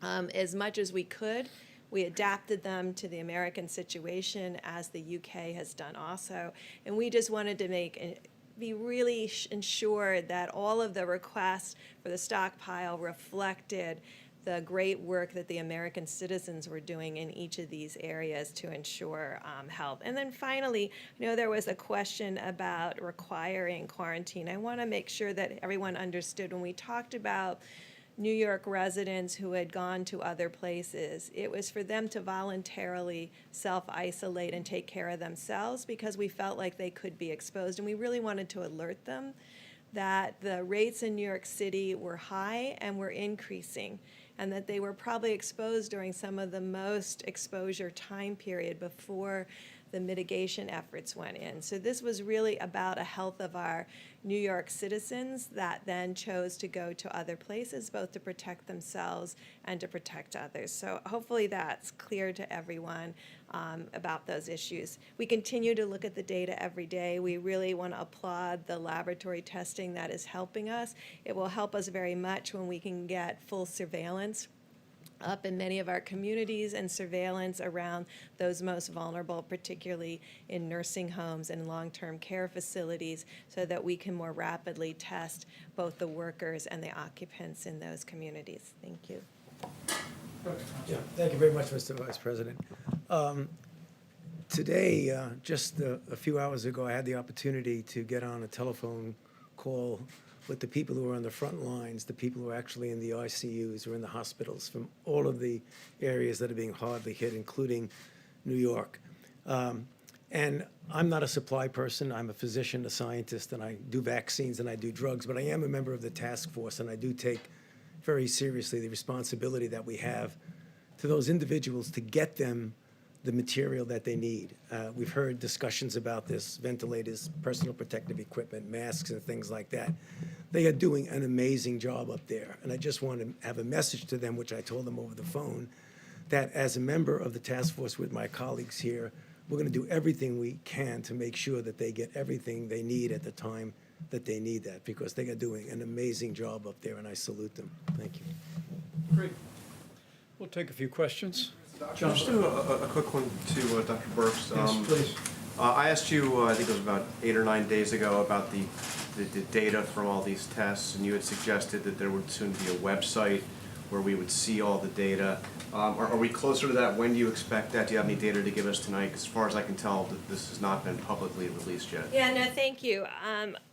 As much as we could, we adapted them to the American situation, as the UK has done also. And we just wanted to make be really ensured that all of the requests for the stockpile reflected the great work that the American citizens were doing in each of these areas to ensure health. And then finally, I know there was a question about requiring quarantine. I want to make sure that everyone understood when we talked about New York residents who had gone to other places, it was for them to voluntarily self-isolate and take care of themselves because we felt like they could be exposed. And we really wanted to alert them that the rates in New York City were high and were increasing, and that they were probably exposed during some of the most exposure time period before the mitigation efforts went in. So this was really about a health of our New York citizens that then chose to go to other places, both to protect themselves and to protect others. So hopefully that's clear to everyone about those issues. We continue to look at the data every day. We really want to applaud the laboratory testing that is helping us. It will help us very much when we can get full surveillance up in many of our communities and surveillance around those most vulnerable, particularly in nursing homes and long-term care facilities, so that we can more rapidly test both the workers and the occupants in those communities. Thank you. Yeah, thank you very much, Mr. Vice President. Today, just a few hours ago, I had the opportunity to get on a telephone call with the people who are on the front lines, the people who are actually in the ICUs or in the hospitals from all of the areas that are being hardly hit, including New York. And I'm not a supply person. I'm a physician, a scientist, and I do vaccines and I do drugs, but I am a member of the task force, and I do take very seriously the responsibility that we have to those individuals to get them the material that they need. We've heard discussions about this, ventilators, personal protective equipment, masks, and things like that. They are doing an amazing job up there. And I just want to have a message to them, which I told them over the phone, that as a member of the task force with my colleagues here, we're going to do everything we can to make sure that they get everything they need at the time that they need that, because they are doing an amazing job up there, and I salute them. Thank you. Great. We'll take a few questions. John? Just do a quick one to Dr. Burks. Yes, please. I asked you, I think it was about 8 or 9 days ago, about the data from all these tests, and you had suggested that there would soon be a website where we would see all the data. Are we closer to that? When do you expect that? Do you have any data to give us tonight? 'Cause as far as I can tell, this has not been publicly released yet. Yeah, no, thank you.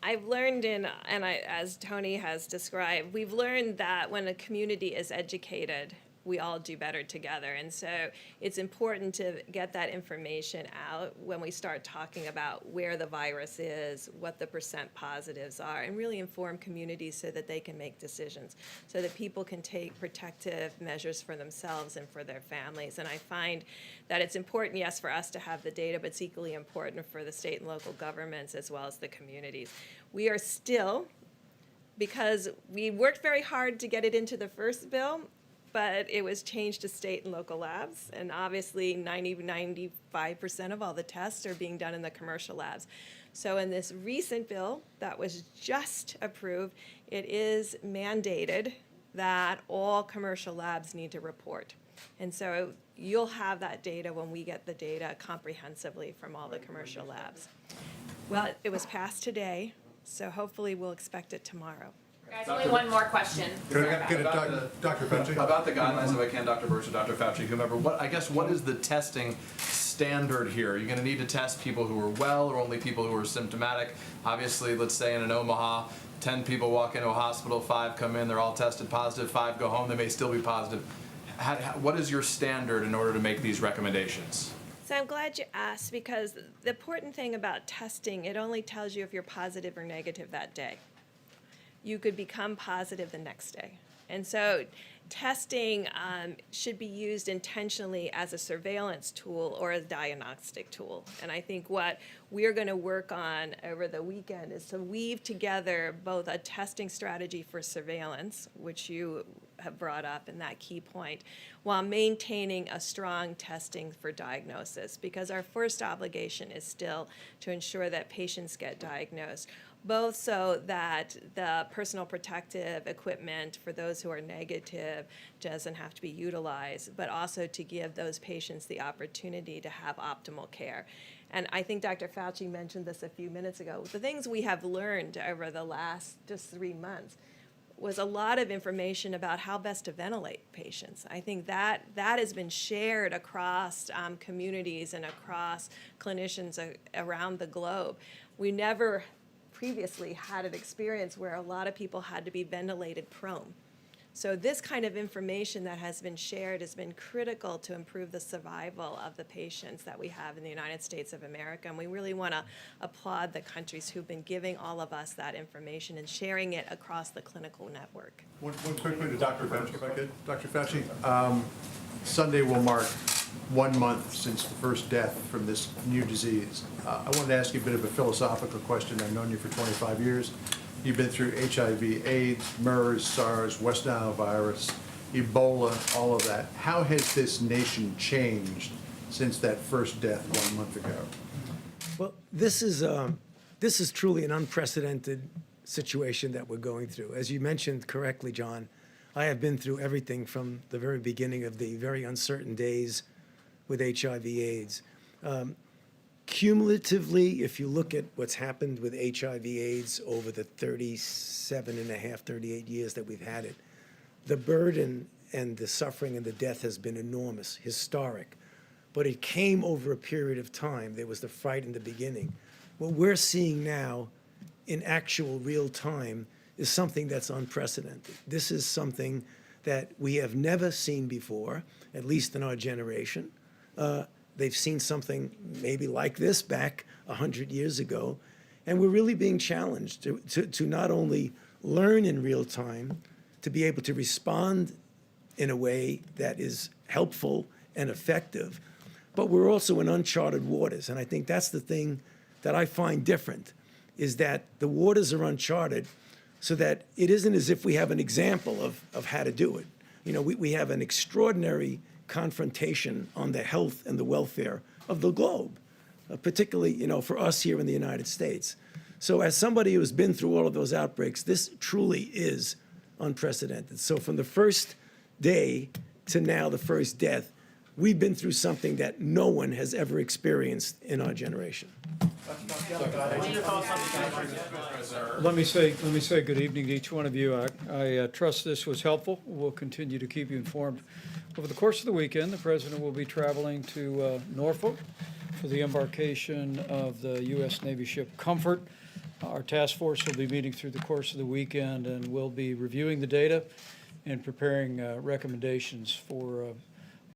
I've learned as Tony has described, we've learned that when a community is educated, we all do better together. And so it's important to get that information out when we start talking about where the virus is, what the % positives are, and really inform communities so that they can make decisions, so that people can take protective measures for themselves and for their families. And I find that it's important, yes, for us to have the data, but it's equally important for the state and local governments as well as the communities. We are still, because we worked very hard to get it into the first bill, but it was changed to state and local labs, and obviously 95% of all the tests are being done in the commercial labs. So in this recent bill that was just approved, it is mandated that all commercial labs need to report. And so you'll have that data when we get the data comprehensively from all the commercial labs. Well, it was passed today, so hopefully we'll expect it tomorrow. Guys, only one more question. Dr. Fauci? About the guidelines, if I can, Dr. Burks or Dr. Fauci, whomever, what is the testing standard here? Are you going to need to test people who are well or only people who are symptomatic? Obviously, let's say in an Omaha, 10 people walk into a hospital, 5 come in, they're all tested positive, 5 go home, they may still be positive. What is your standard in order to make these recommendations? So I'm glad you asked, because the important thing about testing, it only tells you if you're positive or negative that day. You could become positive the next day. And so testing should be used intentionally as a surveillance tool or a diagnostic tool. And I think what we're going to work on over the weekend is to weave together both a testing strategy for surveillance, which you have brought up and that key point, while maintaining a strong testing for diagnosis, because our first obligation is still to ensure that patients get diagnosed, both so that the personal protective equipment for those who are negative doesn't have to be utilized, but also to give those patients the opportunity to have optimal care. And I think Dr. Fauci mentioned this a few minutes ago. The things we have learned over the last just 3 months was a lot of information about how best to ventilate patients. I think that has been shared across communities and across clinicians around the globe. We never previously had an experience where a lot of people had to be ventilated prone. So this kind of information that has been shared has been critical to improve the survival of the patients that we have in the United States of America. And we really want to applaud the countries who've been giving all of us that information and sharing it across the clinical network. One quick thing to Dr. Fauci, if I could. Dr. Fauci, Sunday will mark 1 month since the first death from this new disease. I wanted to ask you a bit of a philosophical question. I've known you for 25 years. You've been through HIV, AIDS, MERS, SARS, West Nile virus, Ebola, all of that. How has this nation changed since that first death 1 month ago? Well, this is truly an unprecedented situation that we're going through. As you mentioned correctly, John, I have been through everything from the very beginning of the very uncertain days with HIV/AIDS. Cumulatively, if you look at what's happened with HIV/AIDS over the 38 years that we've had it, the burden and the suffering and the death has been enormous, historic. But it came over a period of time. There was the fright in the beginning. What we're seeing now in actual real time is something that's unprecedented. This is something that we have never seen before, at least in our generation. They've seen something maybe like this back 100 years ago. And we're really being challenged to not only learn in real time, to be able to respond in a way that is helpful and effective, but we're also in uncharted waters. And I think that's the thing that I find different, is that the waters are uncharted so that it isn't as if we have an example of how to do it. You know, we have an extraordinary confrontation on the health and the welfare of the globe, particularly, you know, for us here in the United States. So as somebody who has been through all of those outbreaks, this truly is unprecedented. So from the first day to now, the first death, we've been through something that no one has ever experienced in our generation. Let me say good evening to each one of you. I trust this was helpful. We'll continue to keep you informed. Over the course of the weekend, the President will be traveling to Norfolk for the embarkation of the U.S. Navy ship Comfort. Our task force will be meeting through the course of the weekend, and we'll be reviewing the data and preparing recommendations for